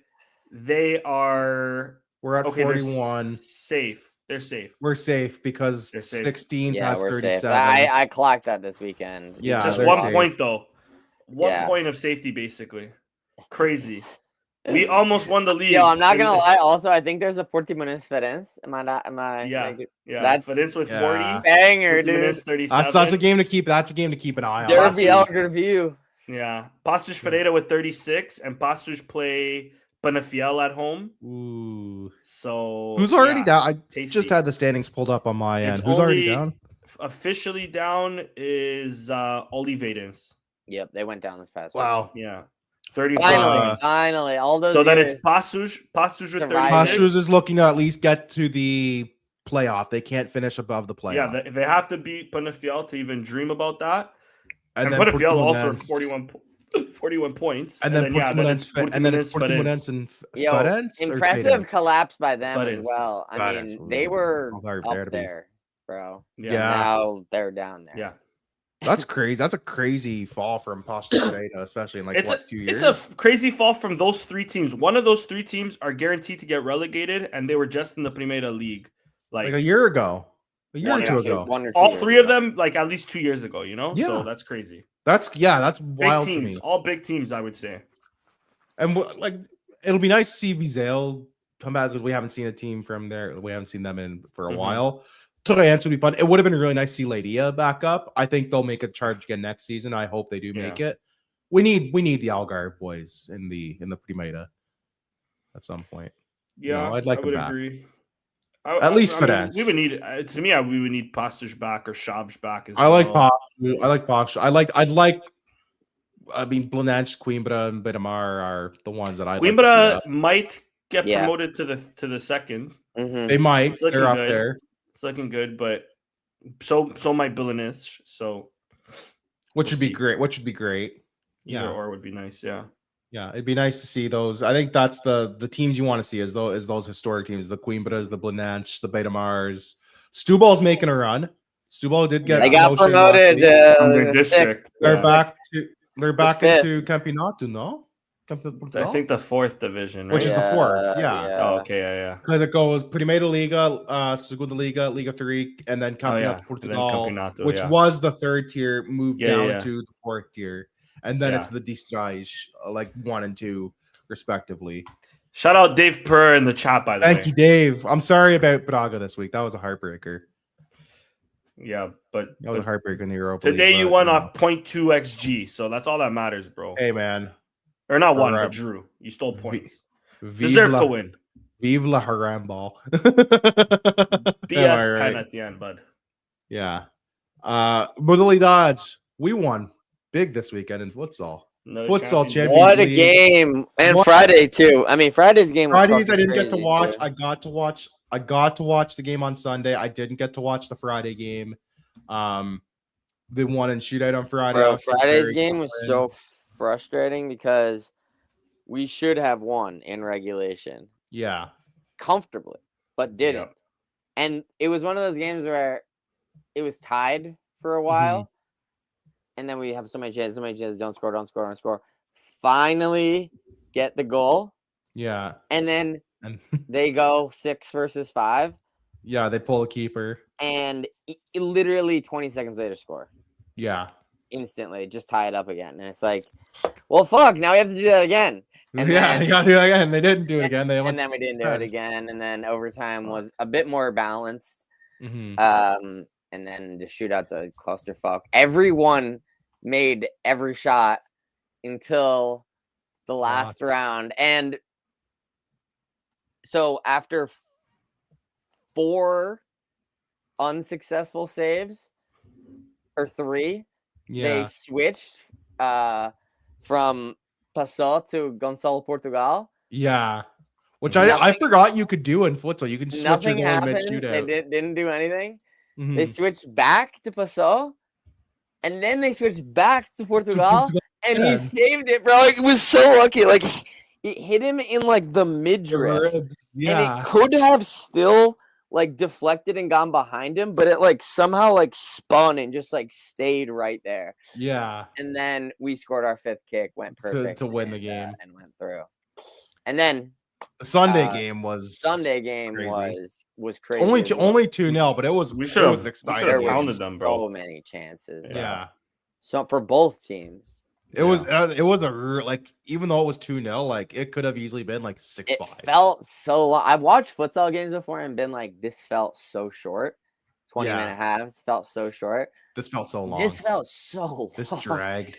They are. We're at 41. Safe. They're safe. We're safe because 16 has 37. Safe. I clocked that this weekend. Yeah, just 1 point though. 1 point of safety, basically. Crazy. We almost won the league. Yo, I'm not gonna lie. Also, I think there's a Portimonense Ferenc. Am I not? Am I? Yeah. That's Ferenc with 40. Banger, dude. 37. That's a game to keep. That's a game to keep an eye on. Derby Algarview. Yeah. Passos Ferreira with 36, and Passos play Penafiel at home. Ooh. So who's already down? I just had the standings pulled up on my end. Who's already down? Officially down is Oliveirens. Yep, they went down this past week. Wow. Yeah. 35. Finally, all those. So then it's Passos with 36. Passos is looking to at least get to the playoff. They can't finish above the playoff. Yeah, they have to beat Penafiel to even dream about that. And then Penafiel also 41 points. And then it's Portuguese and Farense. Impressive collapse by them as well. I mean, they were up there, bro. Yeah. Now they're down there. Yeah. That's crazy. That's a crazy fall from Portuguese, especially in like 2 years. It's a crazy fall from those 3 teams. One of those 3 teams are guaranteed to get relegated, and they were just in the Primera League like a year ago. A year or two ago. All 3 of them, like at least 2 years ago, you know? Yeah. So that's crazy. That's wild big teams, to me. All big teams, I would say. And like, it'll be nice to see Vizela come back because we haven't seen a team from there. We haven't seen them in for a while. Torrance would be fun. It would have been really nice to see Leiria back up. I think they'll make a charge again next season. I hope they do make it. We need the Algarve boys in the Primera at some point. Yeah, I'd like I would them back. agree. At least Farense. We would need to me. We would need Pastos back or Shavs back as I well. like Pox. I mean, Blanche, Coimbra, and Betamar are the ones that I. Coimbra might get promoted to the second. Mm-hmm. They might. They're up there. It's looking good, but so might Belenenses. So, which would be great. Either or would be nice. Yeah. Yeah, it'd be nice to see those. I think that's the teams you want to see is those historic teams, the Coimbras, the Blanche, the Betamars. Stubbal's making a run. Stubal did get. They got promoted. District. They're back into Campeonato, no? I think the 4th division, right? Which is the 4th. Yeah. Oh, okay. Yeah. Because it goes Primeira Liga, Segunda Liga, Liga 3, and then Campeonato Portugal, which was the 3rd tier, moved down to the 4th tier. And then it's the Distrage, like 1 and 2, respectively. Shout out Dave Purr in the chat, by the way. Thank you, Dave. I'm sorry about Braga this week. That was a heartbreaker. Yeah, but that was a heartbreaker in the Europa today. League, you won off 0.2 XG, so that's all that matters, bro. Hey, man. Or not one, but drew. You stole points. Deserve to win. Vive la Harambal. BS 10 at the end, bud. Yeah. Modalidades. We won big this weekend in futsal. Futsal Champions What a League. Game. And Friday too. I mean, Friday's game was Fridays I didn't get to watch. Too. I got to watch the game on Sunday. I didn't get to watch the Friday game. The one in shootout on Friday. Bro, Friday's game was so frustrating because we should have won in regulation. Yeah. Comfortably, but didn't. Yep. And it was one of those games where it was tied for a while. Mm-hmm. And then we have so many chances, don't score. Finally get the goal. Yeah. And then they go 6 versus 5. Yeah, they pull a keeper. And literally 20 seconds later score. Yeah. Instantly, just tie it up again. And it's like, well, fuck, now we have to do that again. And they got to do it again. They didn't do it again. And then we didn't do it again. And then overtime was a bit more balanced. Mm-hmm. And then the shootout's a clusterfuck. Everyone made every shot until the last round. And so after 4 unsuccessful saves, or 3, they switched from Passau to Gonçalo Portugal. Yeah. Which I forgot you could do in futsal. You can switch your goal mid-shootout. They didn't do anything. Mm-hmm. They switched back to Passau. And then they switched back to Portugal, and he saved it, bro. It was so lucky. Like, it hit him in, like, the midriff. And it could have still, like, deflected and gone behind him, but it, like, somehow, like, spun and just, like, stayed right there. Yeah. And then we scored our 5th kick, went perfect. To win the game. And went through. And then the Sunday game was crazy. Only 2-0, but it was exciting. There was them, bro. So many chances. Yeah. So for both teams. It was like, even though it was 2-0, like it could have easily been like 6-5. It felt so long. I've watched futsal games before and been like, this felt so short. 20-minute halves felt so short. This felt so long. This felt so long. This dragged.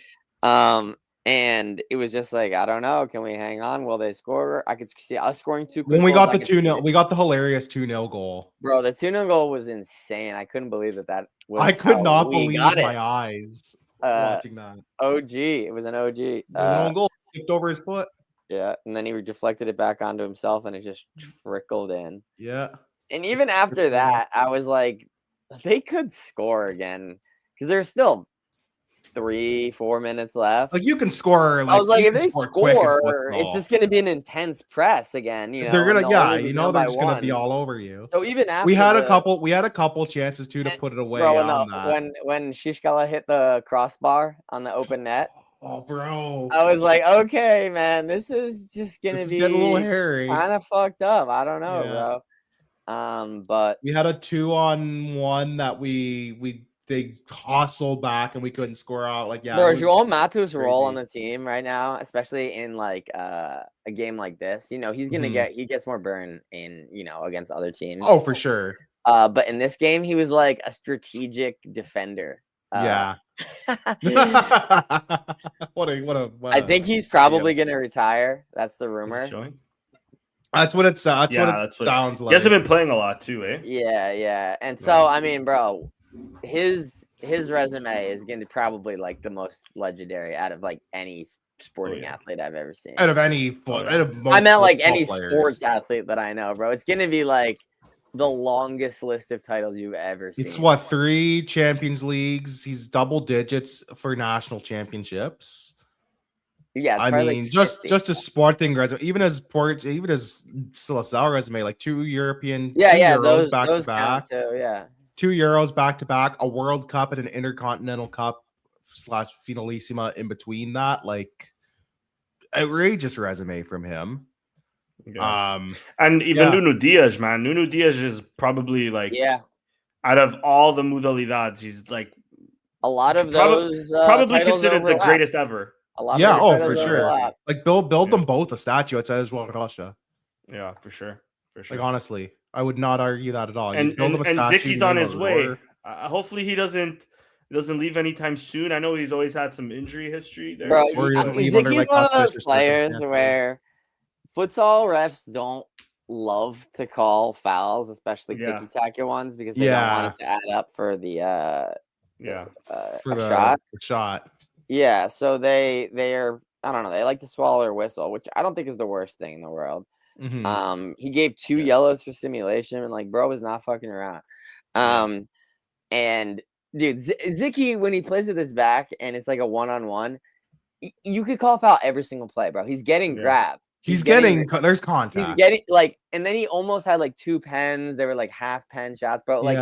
And it was just like, I don't know. Can we hang on? Will they score? I could see us scoring 2 quick when we got the 2-0, we got the hilarious 2-0 goal. Bro, the 2-0 goal was insane. I couldn't believe that was. I could not believe my eyes watching that. OG. It was an OG. The goal kicked over his foot. Yeah, and then he deflected it back onto himself, and it just trickled in. Yeah. And even after that, I was like, they could score again because there's still 3-4 minutes left. Like you can score. Like I was like, if they quick score, it's just going to be an intense press again. You know, they're gonna, they're just gonna be all over you. So even after we had a couple chances too to put it away. Bro, when Shishkala hit the crossbar on the open net. Oh, bro! I was like, okay, man, this is just gonna be getting a little hairy, kind of fucked up. I don't know, bro. But we had a 2-on-1 that they hustled back and we couldn't score out. Like, bro, João Matos' role on the team right now, especially in like a game like this, you know, he's gonna he gets more burn in, you know, against other teams. Oh, for sure. But in this game, he was like a strategic defender. What a I think he's probably gonna retire. That's the rumor. That's what it sounds like. He hasn't been playing a lot too, eh? Yeah. And so I mean, bro, his resume is going to probably like the most legendary out of like any sporting athlete I've ever seen. Out of any I meant like any sports athlete that I know, bro. It's going to be like the longest list of titles you've ever seen. It's what, 3 Champions Leagues. He's double digits for national championships. Yeah, I mean, like just a Sporting resume, even as Seleção resume, like 2 European, those back to back, too, 2 Euros back to back, a World Cup and an Intercontinental Cup / Finalissima in between that, like outrageous resume from him. And even Nuno Diaz, man, Nuno Diaz is probably like out of all the modalidades, he's like a lot of those probably considered the greatest ever. For sure. Like build them both a statue outside as well, Russia. Yeah, for sure. Like honestly, I would not argue that at all. And Zicky's on his way. Hopefully he doesn't leave anytime soon. I know he's always had some injury history there. Bro, Zicky's one of those players where futsal refs don't love to call fouls, especially tiki-taka ones, because they don't want it to add up for the shot. Yeah, so they are, I don't know, they like to swallow their whistle, which I don't think is the worst thing in the world. He gave 2 yellows for simulation, and like, bro was not fucking around. And dude, Zicky, when he plays with his back and it's like a 1-on-1, you could call foul every single play, bro. He's getting grabbed. There's contact. He's getting like, and then he almost had like 2 pens. They were like half pen shots, bro. Like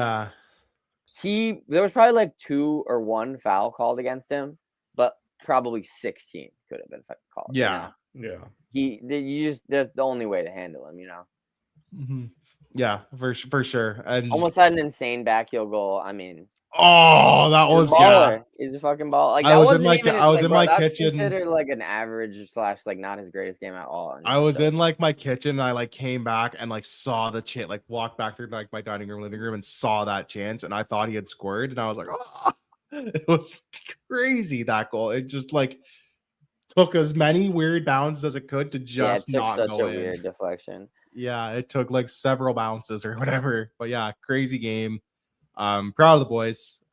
there was probably like 2 or 1 foul called against him, but probably 16 could have been called. Yeah. You know? That's the only way to handle him, you know. Yeah, for sure. And almost had an insane back heel goal. I mean, that was he's a fucking ball. Like I was in my kitchen. Considered like an average / like not his greatest game at all. I was in like my kitchen. And I like came back and like saw the chance, like walked back through like my dining room, living room, and saw that chance, and I thought he had scored, and I was like, oh, it was crazy, that goal. It just like took as many weird bounces as it could to just not go in. Such a weird deflection. Yeah, it took like several bounces or whatever. But yeah, crazy game. Proud of the boys.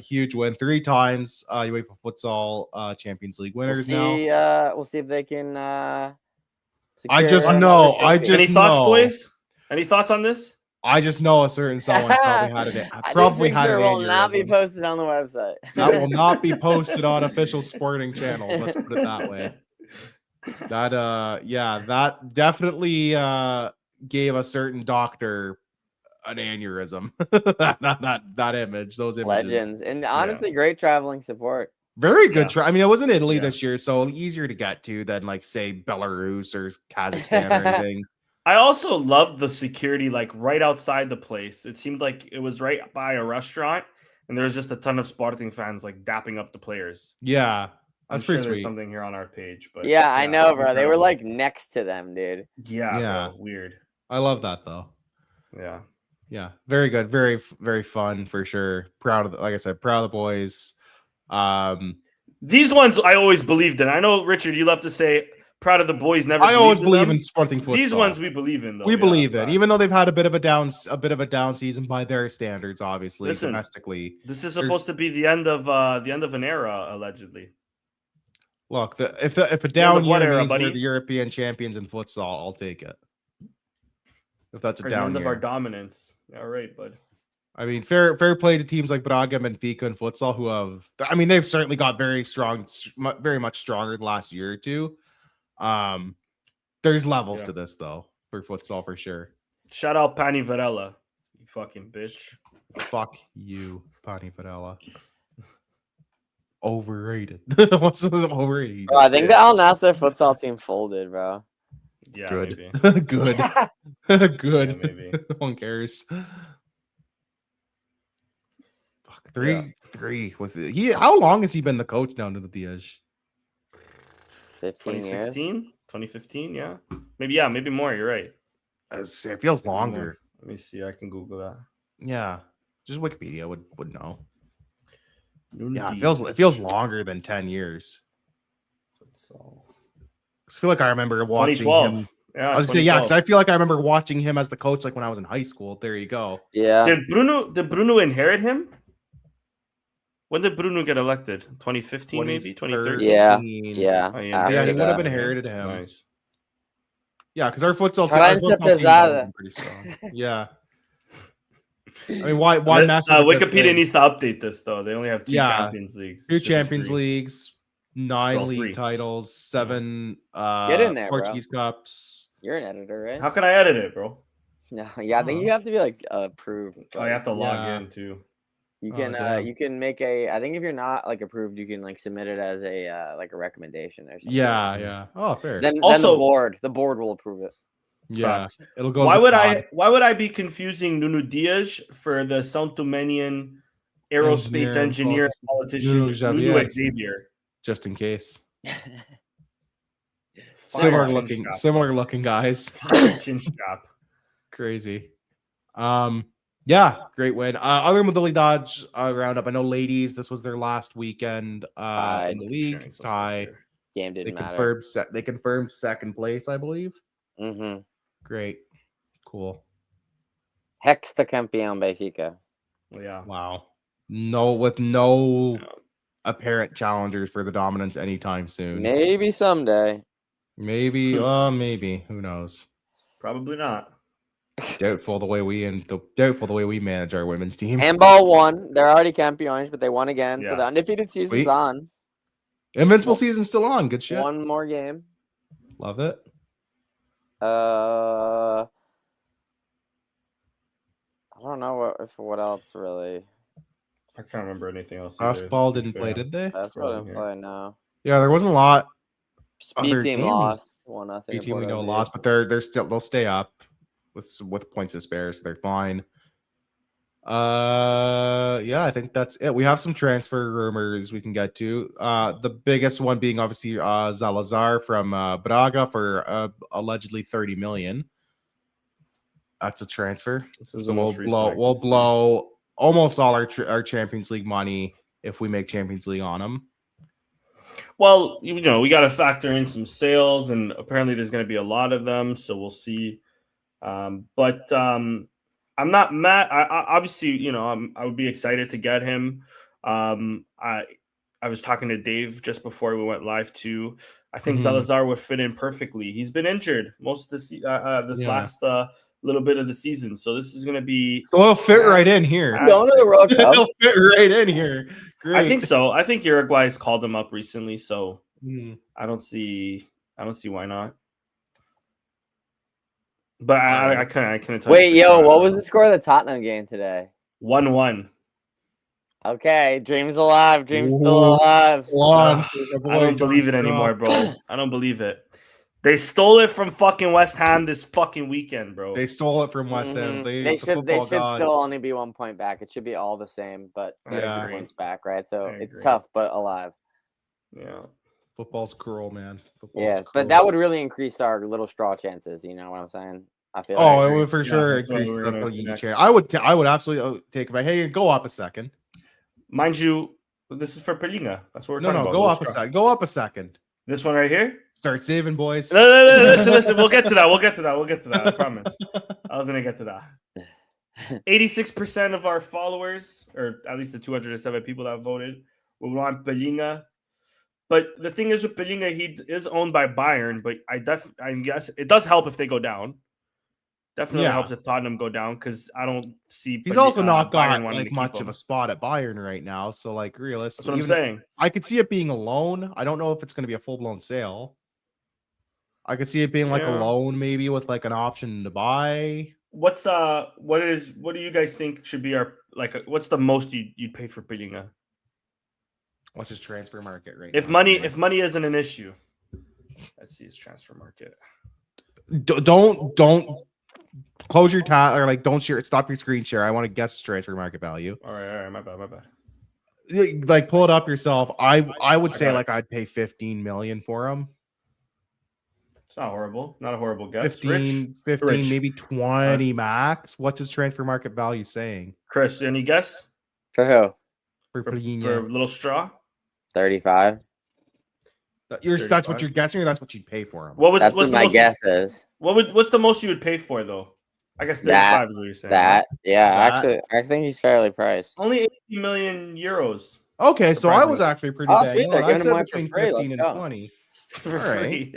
Huge win. 3 times UEFA Futsal Champions League winners now. We'll see if they can I just know. Any thoughts, boys? Any thoughts on this? I just know a certain someone probably had it. Probably had it. Will not be posted on the website. That will not be posted on official sporting channels. Let's put it that way. That definitely gave a certain doctor an aneurysm. that image, those images. Legends, and honestly, great traveling support. Very good. I mean, it was in Italy this year, so easier to get to than like say Belarus or Kazakhstan or anything. I also loved the security, like right outside the place. It seemed like it was right by a restaurant, and there was just a ton of Sporting fans like dapping up the players. Yeah, that's pretty sweet. There's something here on our page, but I know, bro. They were like next to them, dude. Yeah. Bro, weird. I love that though. Yeah, very good, very very fun for sure. Proud of, like I said, proud of the boys. These ones I always believed in. I know, Richard, you love to say proud of the boys. Never. I always believe in Sporting Futsal. These ones we believe in, though. We believe it, even though they've had a bit of a down season by their standards, obviously. Listen, domestically. This is supposed to be the end of an era, allegedly. Look, if a down year means we're the European champions in futsal, I'll take it. if that's a Or down the end year. of our dominance. All right, bud. I mean, fair play to teams like Braga, Benfica, and Futsal who have. I mean, they've certainly got very much stronger the last year or two. There's levels to this though for Futsal for sure. Shout out Pani Varela, you fucking bitch. Fuck you, Pani Varela. Overrated. What's overrated? Bro, I think the Al Nassr futsal team folded, bro. Yeah, good. Maybe. Good. Good. Yeah, maybe. No one cares. Fuck, three with it. How long has he been the coach down to the Diaz? 2016, 2015, yeah. Maybe more, you're right. It feels longer. Let me see, I can Google that. Yeah. Just Wikipedia would know. Indeed. Yeah, it feels longer than 10 years. I feel like I remember watching 2012. him. Yeah, I was gonna say, because I feel like I remember watching him as the coach like when I was in high school. There you go. Yeah. Did Bruno inherit him? When did Bruno get elected? 2015, maybe 2013. Yeah. Oh, Yeah, he would have inherited him. Nice. Yeah, because our futsal team pretty strong. Yeah. I mean, why Wikipedia needs to update this though. They only have two Champions Leagues. 2 Champions Leagues, 9 league titles, 7 Get in there, Portuguese bro. Cups. You're an editor, right? How can I edit it, bro? No, yeah, I think you have to be like approved. Oh, I have to log in too. You can you can make I think if you're not like approved, you can like submit it as a like a recommendation or something. Yeah. Oh, fair. Then the board will approve it. Yeah. Fact. It'll go. Why would I be confusing Nuno Diaz for the São Tomenian aerospace engineer politician Nuno Xavier? Just in case. Similar looking guys. Chin strap. Crazy. Yeah, great win. Other Modalidades roundup. I know ladies, this was their last weekend in the league. Tie. Game didn't matter. They confirmed second place, I believe. Mm-hmm. Great. Cool. Hextacampeão Benfica. Yeah. Wow. No apparent challengers for the dominance anytime soon. Maybe someday. Maybe. Who knows? Probably not. Doubtful the way we manage our women's team. Handball won. They're already campeões, but they won again. Yeah. So the undefeated season's on. Invincible season's still on. Good shit. One more game. Love it. I don't know what else really. I can't remember anything else. Basketball didn't play, did they? Basketball didn't play, no. Yeah, there wasn't a lot. Speed team lost 1-0. Speed team we know lost, but they'll stay up with points to spare, so they're fine. Yeah, I think that's it. We have some transfer rumors we can get to. The biggest one being obviously Zalazar from Braga for allegedly 30 million. That's a transfer. So we'll blow almost all our Champions League money if we make Champions League on them. Well, we got to factor in some sales, and apparently there's going to be a lot of them, so we'll see. But I'm not mad. Obviously, I would be excited to get him. I was talking to Dave just before we went live too. I think Salazar would fit in perfectly. He's been injured most of the last little bit of the season, so this is going to be. So it'll fit right in here. Going to the World Cup. It'll fit right in here. Great. I think so. I think Uruguay has called him up recently, so I don't see why not. But I couldn't tell. Wait, what was the score of the Tottenham game today? 1-1. Okay, dreams alive. Dreams still alive. I don't believe it anymore, bro. I don't believe it. They stole it from fucking West Ham this fucking weekend, bro. They stole it from West Ham. They should still only be 1 point back. It should be all the same, but 2 points back, right? So it's tough, but alive. Yeah. Football's cruel, man. But that would really increase our little straw chances. You know what I'm saying? I feel. It would for sure increase the chance. I would absolutely take it. Hey, go up a second. Mind you, this is for Pelinga. That's what we're talking about. Go up a second. Go up a second. This one right here. Start saving, boys. Listen. We'll get to that. I promise. I was gonna get to that. 86% of our followers, or at least the 207 people that voted, will want Pelinga. But the thing is with Pelinga, he is owned by Bayern. But I guess it does help if they go down. Definitely helps if Tottenham go down because I don't see. He's also not got like much of a spot at Bayern right now. So like realistically, that's what I'm saying. I could see it being a loan. I don't know if it's going to be a full blown sale. I could see it being like a loan, maybe with like an option to buy. What do you guys think should be our what's the most you'd pay for Pelinga? What's his transfer market right now? If money isn't an issue, let's see his transfer market. Don't close your tab or like don't share. Stop your screen share. I want to guess his transfer market value. All right, my bad. Like pull it up yourself. I would say like I'd pay 15 million for him. It's not horrible. Not a horrible guess. 15, maybe 20 max. What's his transfer market value saying? Chris, any guess? For who? For Little Straw? 35. That's what you're guessing, or that's what you'd pay for him? That's what my guess is. What's the most you would pay for though? I guess 35 is what you're saying. Actually, I think he's fairly priced. Only 80 million euros. Okay, so I was actually pretty bad. Sweet, I said between 15 and 20. For free.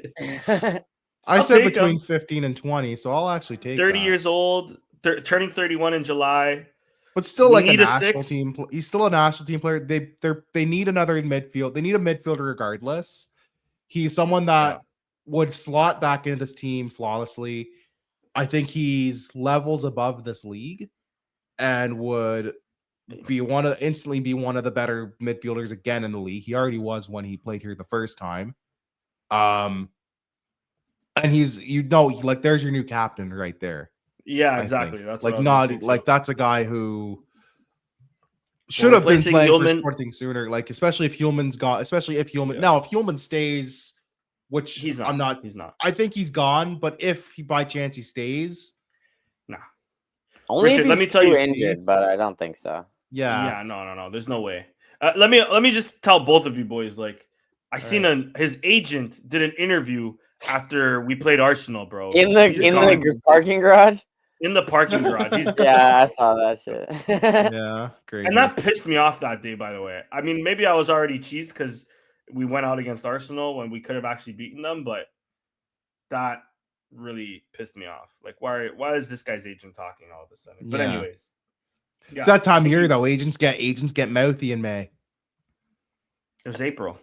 I said between 15 and 20, so I'll actually take 30 years old, turning 31 in July. But still, like a national team. He's still a national team player. They need another midfield. They need a midfielder regardless. He's someone that would slot back into this team flawlessly. I think he's levels above this league and would instantly be one of the better midfielders again in the league. He already was when he played here the first time. And he's there's your new captain right there. Yeah, exactly. That's like that's a guy who should have been playing for Sporting sooner. Like especially if Hulman's gone. Especially if Hulman now if Hulman stays, which he's not. He's not. I think he's gone. But if by chance he stays, nah. Only Richard, if he's let me tell you injured, but I don't think so. Yeah. No. There's no way. Let me just tell both of you boys. Like I seen his agent did an interview after we played Arsenal, bro. In the parking garage. In the parking garage. I saw that shit. Yeah, crazy. And that pissed me off that day, by the way. I mean, maybe I was already cheesed because we went out against Arsenal when we could have actually beaten them, but that really pissed me off. Like, why is this guy's agent talking all of a sudden? But anyways. It's that time of year, though. Agents get mouthy in May. It was April.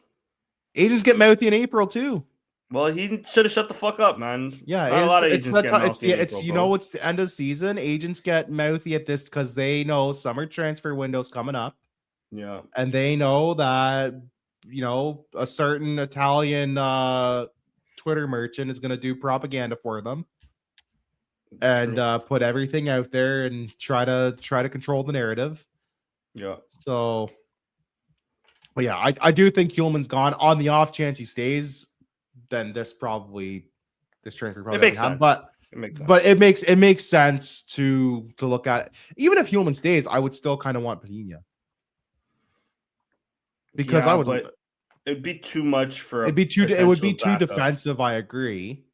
Agents get mouthy in April, too. Well, he should have shut the fuck up, man. Yeah, a lot of agents get mouthy. It's the end of season. Agents get mouthy at this because they know summer transfer window's coming up. Yeah, and they know that a certain Italian Twitter merchant is going to do propaganda for them and put everything out there and try to control the narrative. Yeah. So, but yeah, I do think Hulman's gone. On the off chance he stays, then this transfer probably makes sense. But it makes sense to look at. Even if Hulman stays, I would still kind of want Pelinha because it'd be too much for. It would be too defensive. I agree.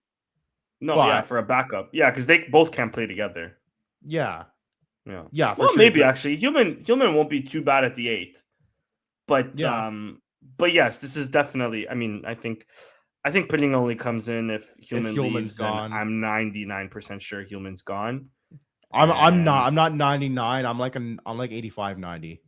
No, for a backup, because they both can't play together. Yeah. Well, sure. Maybe actually, Hulman won't be too bad at the 8, but yes, this is definitely. I mean, I think Pelinga only comes in if Hulman's leaves. Gone. I'm 99% sure Hulman's gone. I'm not 99. I'm like 85, 90.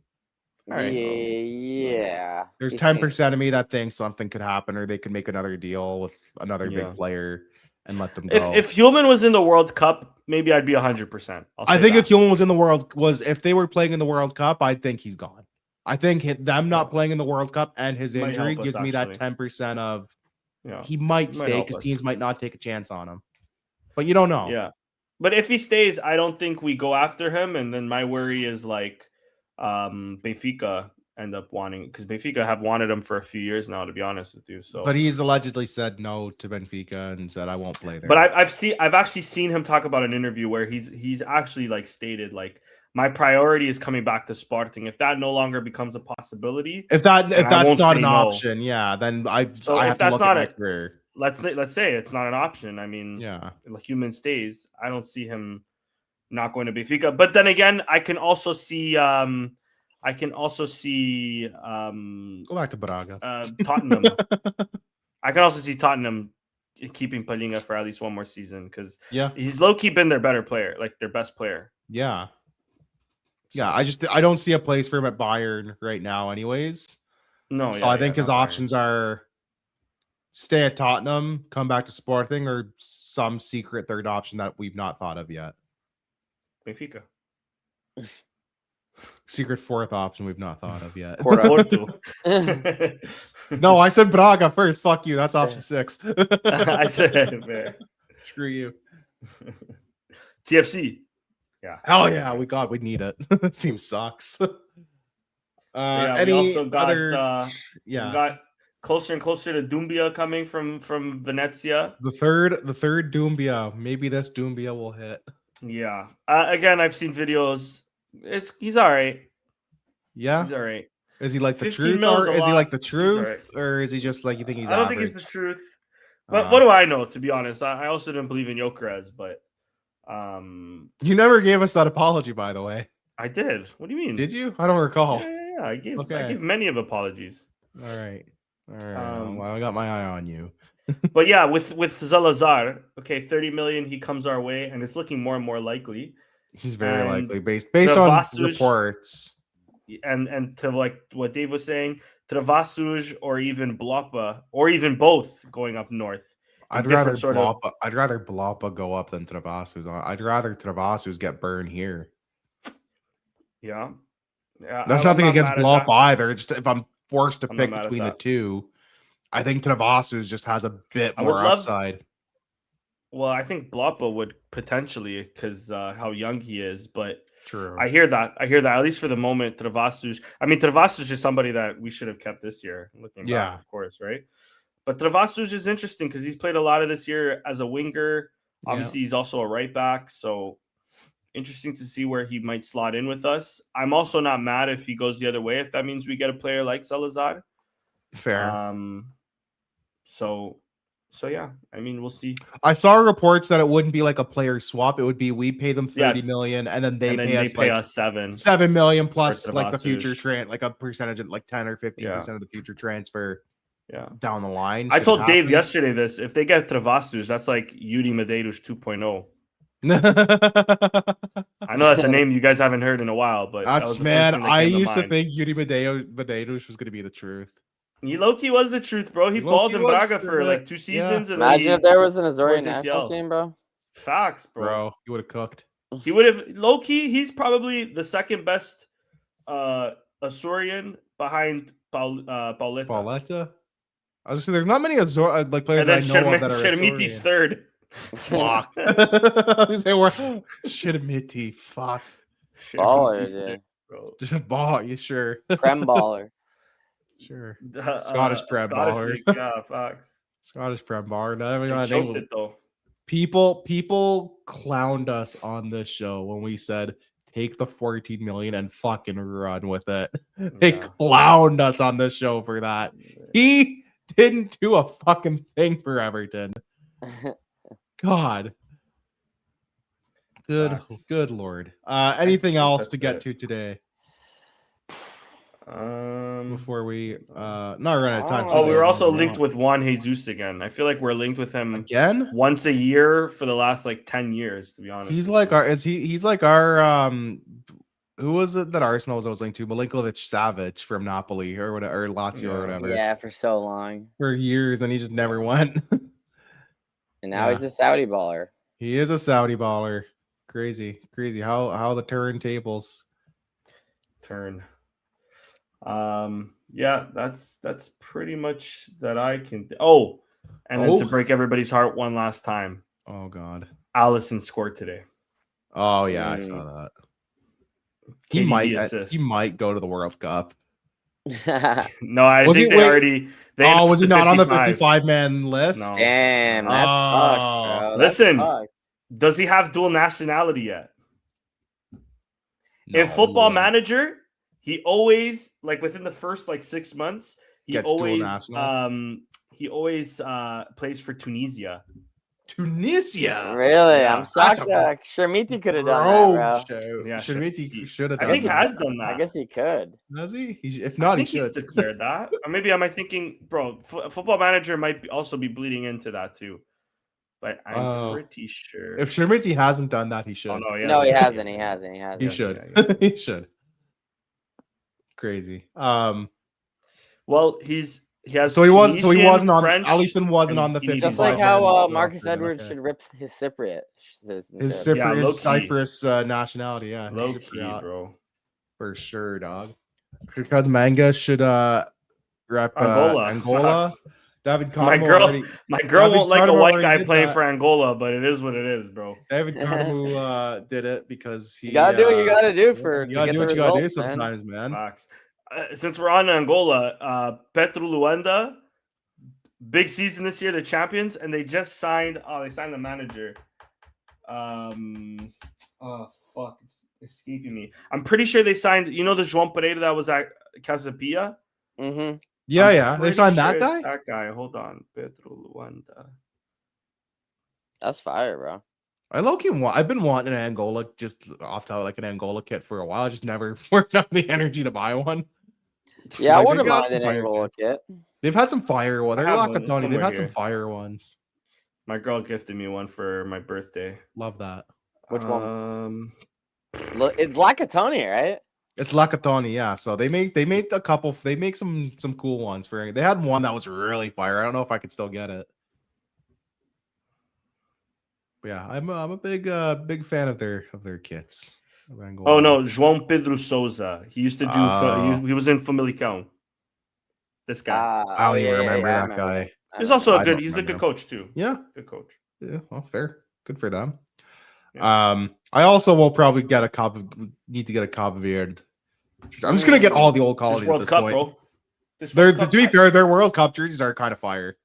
All right. Yeah. There's 10% of me that thinks something could happen, or they could make another deal with another big player and let them go. If Hulman was in the World Cup, maybe I'd be 100%. I think if Hulman was in the if they were playing in the World Cup, I think he's gone. I think them not playing in the World Cup and his injury gives me that 10% of he might stay because teams might not take a chance on him. But you don't know. Yeah. But if he stays, I don't think we go after him. And then my worry is like Benfica end up wanting, because Benfica have wanted him for a few years now, to be honest with you. So, but he's allegedly said no to Benfica and said I won't play there. But I've actually seen him talk about an interview where he's actually like stated like my priority is coming back to Sporting. If that no longer becomes a possibility, if that's not an option, then I have to look at my career. Let's say it's not an option. I mean, Hulman stays. I don't see him not going to Benfica. But then again, I can also see go back to Braga. Tottenham. I can also see Tottenham keeping Palinha for at least one more season because Yeah, he's low key been their better player, like their best player. Yeah. Yeah, I don't see a place for him at Bayern right now, anyways. No, so I think his options are stay at Tottenham, come back to Sporting, or some secret third option that we've not thought of yet. Benfica. Secret fourth option we've not thought of yet. Porto. No, I said Braga first. Fuck you. That's option 6. I said, man. Screw you. TFC. Yeah. Hell yeah. We need it. This team sucks. Yeah, we also got we got closer and closer to Doumbia coming from Venezia. The third Doumbia. Maybe this Doumbia will hit. Yeah. Again, I've seen videos. He's all right. Yeah. He's all right. Is he like the truth, or is he like the truth, or is he just like you think he's? I don't think he's the truth. But what do I know? To be honest, I also didn't believe in Gyökeres, but you never gave us that apology, by the way. I did. What do you mean? Did you? I don't recall. Yeah. I gave many of apologies. All right. Well, I got my eye on you. But yeah, with Zalazar, okay, 30 million, he comes our way, and it's looking more and more likely. He's very likely based on reports. And to like what Dave was saying, Travassos or even Bloppa, or even both going up north. I'd rather Bloppa go up than Travassos. I'd rather Travassos get burned here. Yeah. There's nothing against Bloppa either. It's just if I'm forced to pick between the two, I think Travassos just has a bit more upside. Well, I think Bloppa would potentially because how young he is, but true. I hear that. At least for the moment, Travassos. I mean, Travassos is somebody that we should have kept this year. Looking back, of course, right? But Travassos is interesting because he's played a lot of this year as a winger. Obviously, he's also a right back, so interesting to see where he might slot in with us. I'm also not mad if he goes the other way, if that means we get a player like Salazar. Fair. So yeah, I mean, we'll see. I saw reports that it wouldn't be like a player swap. It would be we pay them 30 million and then they pay us 7 million plus like the future like a percentage of like 10 or 15% of the future transfer. Yeah, down the line. I told Dave yesterday this. If they get Travassos, that's like Yuri Medeiros 2.0. I know that's a name you guys haven't heard in a while, but that's I used to think Yuri Medeiros was going to be the truth. He low-key was the truth, bro. He balled in Braga for like 2 seasons. And imagine if there was an Azorian national team, bro. Facts, bro. He would have cooked. He would have low-key. He's probably the second best Azorian behind Pauletta. I was just saying, there's not many like players that I know of that are Shermiti's third. Fuck. Shermiti. Fuck. Baller, dude. Just a ball. You sure? Prem baller. Sure. Scottish Prem baller. Yeah, facts. Scottish Prem baller. Choked it though. People clowned us on this show when we said take the 14 million and fucking run with it. They clowned us on this show for that. He didn't do a fucking thing for Everton. God. Good Lord. Anything else to get to today? Before we not run out of time. Oh, we were also linked with Juan Jesus again. I feel like we're linked with him again once a year for the last like 10 years, to be honest. He's like our who was it that Arsenal was linked to? Milinkovic-Savic from Napoli or whatever, or Lazio or whatever. Yeah, for so long. For years, and he just never went. And now he's a Saudi baller. He is a Saudi baller. Crazy how the turntables turn. Yeah, that's pretty much that I can. Then to break everybody's heart one last time. Oh God, Alisson scored today. Oh yeah, I saw that. He might go to the World Cup. No, I think they already. Was he not on the 55-man list? No. Damn, that's fucked, bro. Listen, does he have dual nationality yet? No, in Football Manager, he always within the first 6 months, he always plays for Tunisia. Tunisia. Really? Yeah. I'm shocked. Shermiti could have done that, bro. Yeah, Shermiti should have I done think he has done that. I guess he could. Has he? If not, he should. He's declared that. Or maybe am I thinking, bro, Football Manager might also be bleeding into that too. But I'm pretty sure. If Shermiti hasn't done that, he should. Oh, no, he hasn't. He hasn't. He should. He should. Crazy. Well, he has. So he wasn't on. French, Alisson wasn't on the 50. Just like how Marcus Edwards should rip his Cypriot. His Cyprus nationality. Yeah, low key, bro. For sure, dog. Krikad Manga should rep Angola. David Carmo my girl won't like a white guy playing for Angola, but it is what it is, bro. David Carmo did it because he. You gotta do what you gotta do for. You gotta do what you gotta do sometimes, man. Facts. Since we're on Angola, Petru Luanda, big season this year, the champions, and they just signed. They signed the manager. Fuck, it's escaping me. I'm pretty sure they signed. You know the João Pereira that was at Casapia. Mm-hmm. Yeah. They signed that guy. That guy. Hold on, Petru Luanda. That's fire, bro. I've been wanting an Angola, just off top, like an Angola kit for a while. I just never worked out the energy to buy one. Yeah, I wouldn't mind an Angola kit. They've had some fire ones. They're Lacatoni. They've had some fire ones. My girl gifted me one for my birthday. Love that. Which one? It's Lacatoni, right? It's Lacatoni, yeah. So they make a couple. They make some cool ones for. They had one that was really fire. I don't know if I could still get it. But yeah, I'm a big fan of their kits. Oh no, João Pedro Souza. He used to do. He was in Famalicão. This guy. I don't even remember that guy. He's also He's a good coach too. Yeah, good coach. Yeah, well, fair. Good for them. Yeah. I also will probably need to get a Cabo Verde. I'm just gonna get all the old quality at this point. Bro. To be fair, their World Cup jerseys are kind of fire.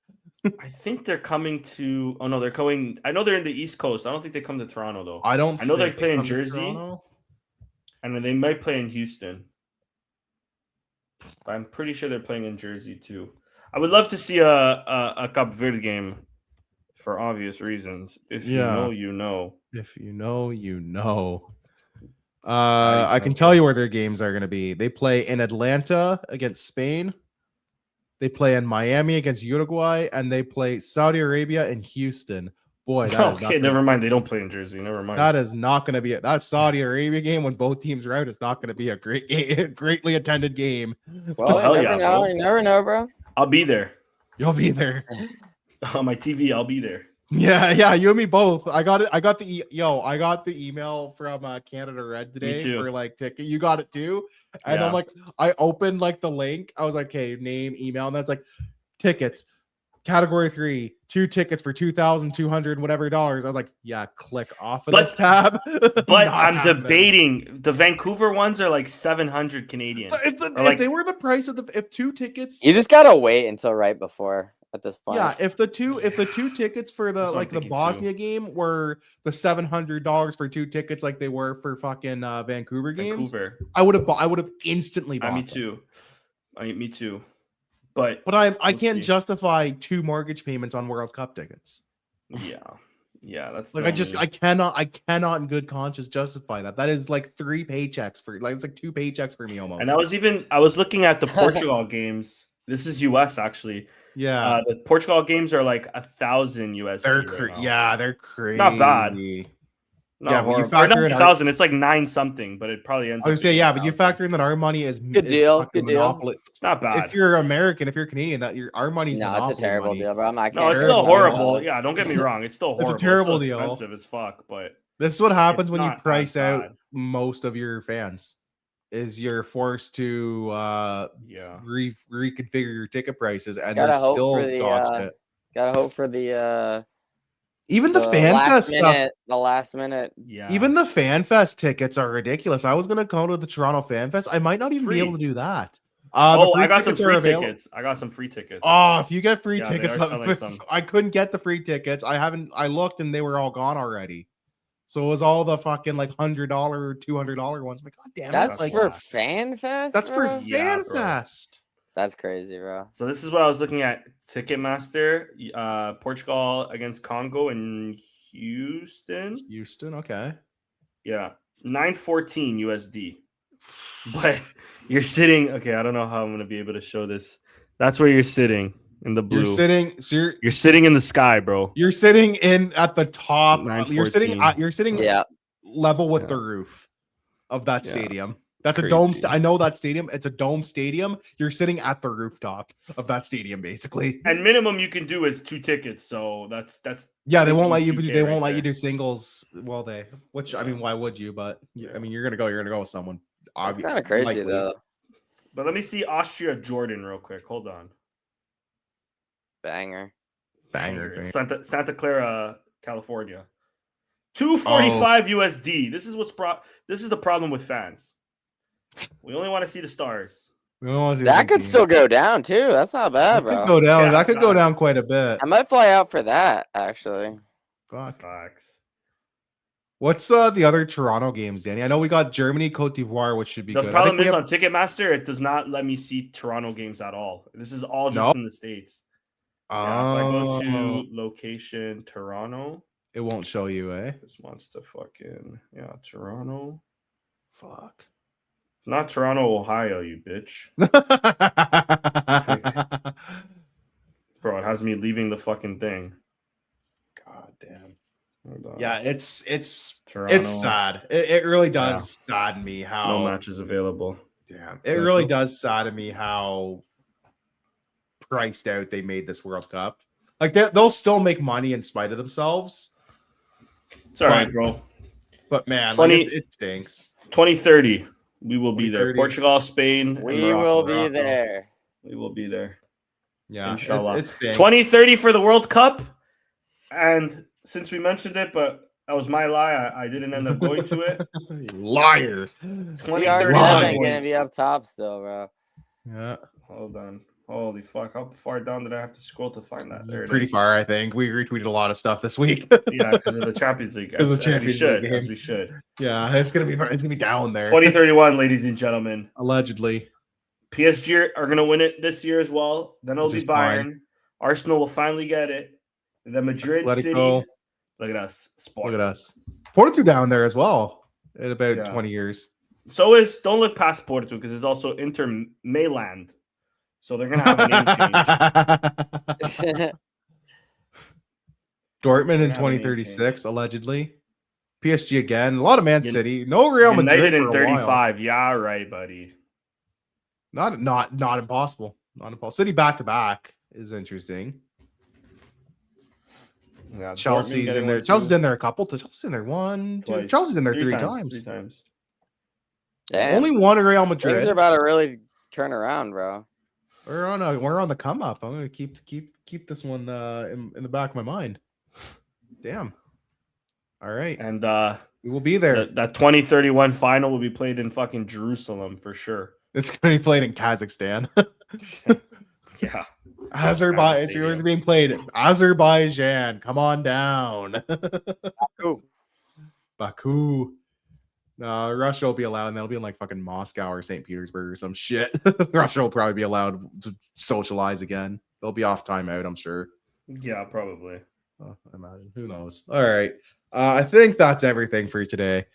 I think they're coming to. Oh no, they're going. I know they're in the East Coast. I don't think they come to Toronto though. I know they play in Jersey, and then they might play in Houston. But I'm pretty sure they're playing in Jersey too. I would love to see a Cape Verde game, for obvious reasons. If you know, you know. If you know, you know. I can tell you where their games are going to be. They play in Atlanta against Spain. They play in Miami against Uruguay, and they play Saudi Arabia and Houston. Boy, never mind. They don't play in Jersey. Never mind. That is not going to be that Saudi Arabia game when both teams are out. Is not going to be a greatly attended game. Well, you never know, bro. I'll be there. You'll be there on my TV. I'll be there. Yeah, you and me both. I got the email from Canada Red today for like ticket. You got it too, and I'm like, I opened like the link. I was like, okay, name, email, and that's like tickets, category 3, 2 tickets for $2,200 whatever dollars. I was like, yeah, click off of this tab. But I'm debating. The Vancouver ones are like 700 Canadian. If they were the price of if 2 tickets, you just gotta wait until right before. At this point, yeah. If the two tickets for the Bosnia game were the $700 for 2 tickets, like they were for fucking Vancouver games, I would have instantly bought. Me too. Me too. But I can't justify 2 mortgage payments on World Cup tickets. Yeah, that's like I cannot in good conscience justify that. That is like 3 paychecks for it's like 2 paychecks for me almost. And I was looking at the Portugal games. This is US actually. Yeah, the Portugal games are like $1,000 USD. They're crazy. Not bad. But you factor in 1,000. It's like 9 something, but it probably ends. I would say but you factor in that our money is good deal. Monopoly. It's not bad. If you're American, if you're Canadian, our money's it's a terrible deal, bro. It's still horrible. Yeah, don't get me wrong. It's still horrible. It's a terrible deal. It's expensive as fuck. But this is what happens when you price out most of your fans. Is you're forced to reconfigure your ticket prices, and they're still dodged it. Gotta hope for the even the fan fest stuff. The last minute, Even the fan fest tickets are ridiculous. I was gonna go to the Toronto Fan Fest. I might not even be able to do that. I got some free tickets. Oh, if you get free tickets, I couldn't get the free tickets. I looked and they were all gone already. So it was all the fucking like $100, $200 ones. I'm like, God damn it! That's like for Fan Fest. That's for Fan Fest. That's crazy, bro. So this is what I was looking at. Ticketmaster, Portugal against Congo in Houston. Houston, okay. Yeah, 914 USD. But you're sitting. Okay, I don't know how I'm gonna be able to show this. That's where you're sitting in the blue. You're sitting. So you're sitting in the sky, bro. You're sitting in at the top. You're sitting. Yeah. Level with the roof of that stadium. That's crazy. A dome. I know that stadium. It's a dome stadium. You're sitting at the rooftop of that stadium, basically. And minimum you can do is 2 tickets. So that's. Yeah, they won't let you. They won't let you do singles. Well, I mean, why would you? But I mean, you're gonna go with someone. It's kind of crazy though. But let me see Austria Jordan real quick. Hold on. Banger. Santa Clara, California. 245 USD. This is the problem with fans. We only want to see the stars. That could still go down too. That's not bad, bro. That could go down. Yeah, that could go down quite a bit. I might fly out for that, actually. Fuck. What's the other Toronto games, Danny? I know we got Germany, Cote d'Ivoire, which should be good. The problem is on Ticketmaster, it does not let me see Toronto games at all. This is all just in the States. Yeah, if I go to location Toronto, it won't show you, eh? This wants to fucking Toronto. Fuck. Not Toronto, Ohio, you bitch. Bro, it has me leaving the fucking thing. God damn. Yeah, it's sad. It really does sadden me how no matches available. Damn. It really does sadden me how priced out they made this World Cup. Like they'll still make money in spite of themselves. It's all right, bro. But man, it stinks. 2030, we will be there. Portugal, Spain, we will be there. We will be there. Yeah, inshallah. It stinks. 2030 for the World Cup, and since we mentioned it, but that was my lie. I didn't end up going to it. Liar. 2030 gonna be up top still, bro. Yeah. Hold on. Holy fuck! How far down did I have to scroll to find that? There pretty far, I think. We retweeted a lot of stuff this week. Yeah, because of the Champions League. As we should. Yeah, it's gonna be down there. 2031, ladies and gentlemen. Allegedly. PSG are gonna win it this year as well. Then it'll be Bayern. Arsenal will finally get it. And then Madrid City. Look at us. Look at us. Porto down there as well in about 20 years. So don't look past Porto because it's also Inter Milan. So they're gonna have a name change. Dortmund in 2036, allegedly. PSG again. A lot of Man City. No Real Madrid in 35. Yeah, right, buddy. Not impossible. Not impossible. City back to back is interesting. Yeah, Chelsea's in there. Chelsea's in there a couple. Chelsea's in there two. Chelsea's in there three times. 3 times. Damn. Only one Real Madrid. Things are about to really turn around, bro. We're on the come up. I'm gonna keep this one in the back of my mind. Damn. All right. And we will be there. That 2031 final will be played in fucking Jerusalem for sure. It's gonna be played in Kazakhstan. Yeah. Azerbaijan. It's going to be played. Azerbaijan. Come on down. Baku. No, Russia will be allowed, and they'll be in like fucking Moscow or St. Petersburg or some shit. Russia will probably be allowed to socialize again. They'll be off timeout, I'm sure. Yeah, probably. I imagine. Who knows? All right. I think that's everything for today.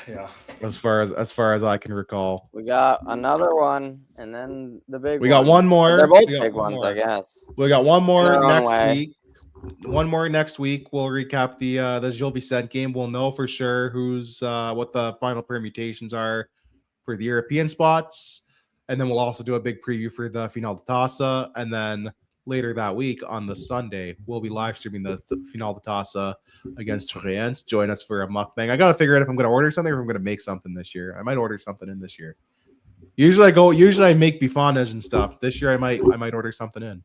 Yeah. As far as I can recall. We got another one, and then the big one. We got one more. They're both big ones, I guess. We got one more next week. One more next week. We'll recap the Gil Vicente game. We'll know for sure who's what the final permutations are for the European spots. And then we'll also do a big preview for the Final de Taça. And then later that week on the Sunday, we'll be live streaming the Final de Taça against Torrens. Join us for a mukbang. I gotta figure out if I'm gonna order something or if I'm gonna make something this year. I might order something in this year. Usually I make bifanas and stuff. This year I might order something in.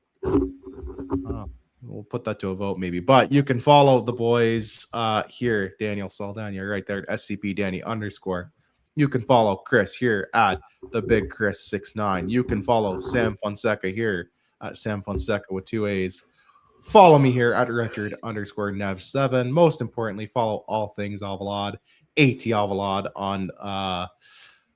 We'll put that to a vote maybe. But you can follow the boys here, Daniel Saldana, right there at SCP Danny _. You can follow Chris here at the Big Chris 69. You can follow Sam Fonseca here at Sam Fonseca with 2 A's. Follow me here at Richard _Nev7. Most importantly, follow all things Alvalade, AT Alvalade on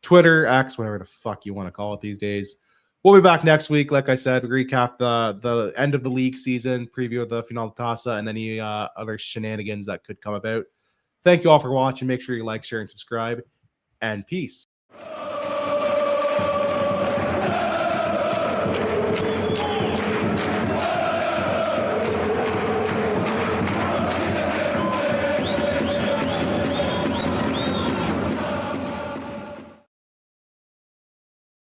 Twitter, X, whatever the fuck you want to call it these days. we'll be back next week. Like I said, recap the end of the league season, preview of the Final Tassa, and any other shenanigans that could come about. Thank you all for watching. Make sure you like, share, and subscribe. And peace.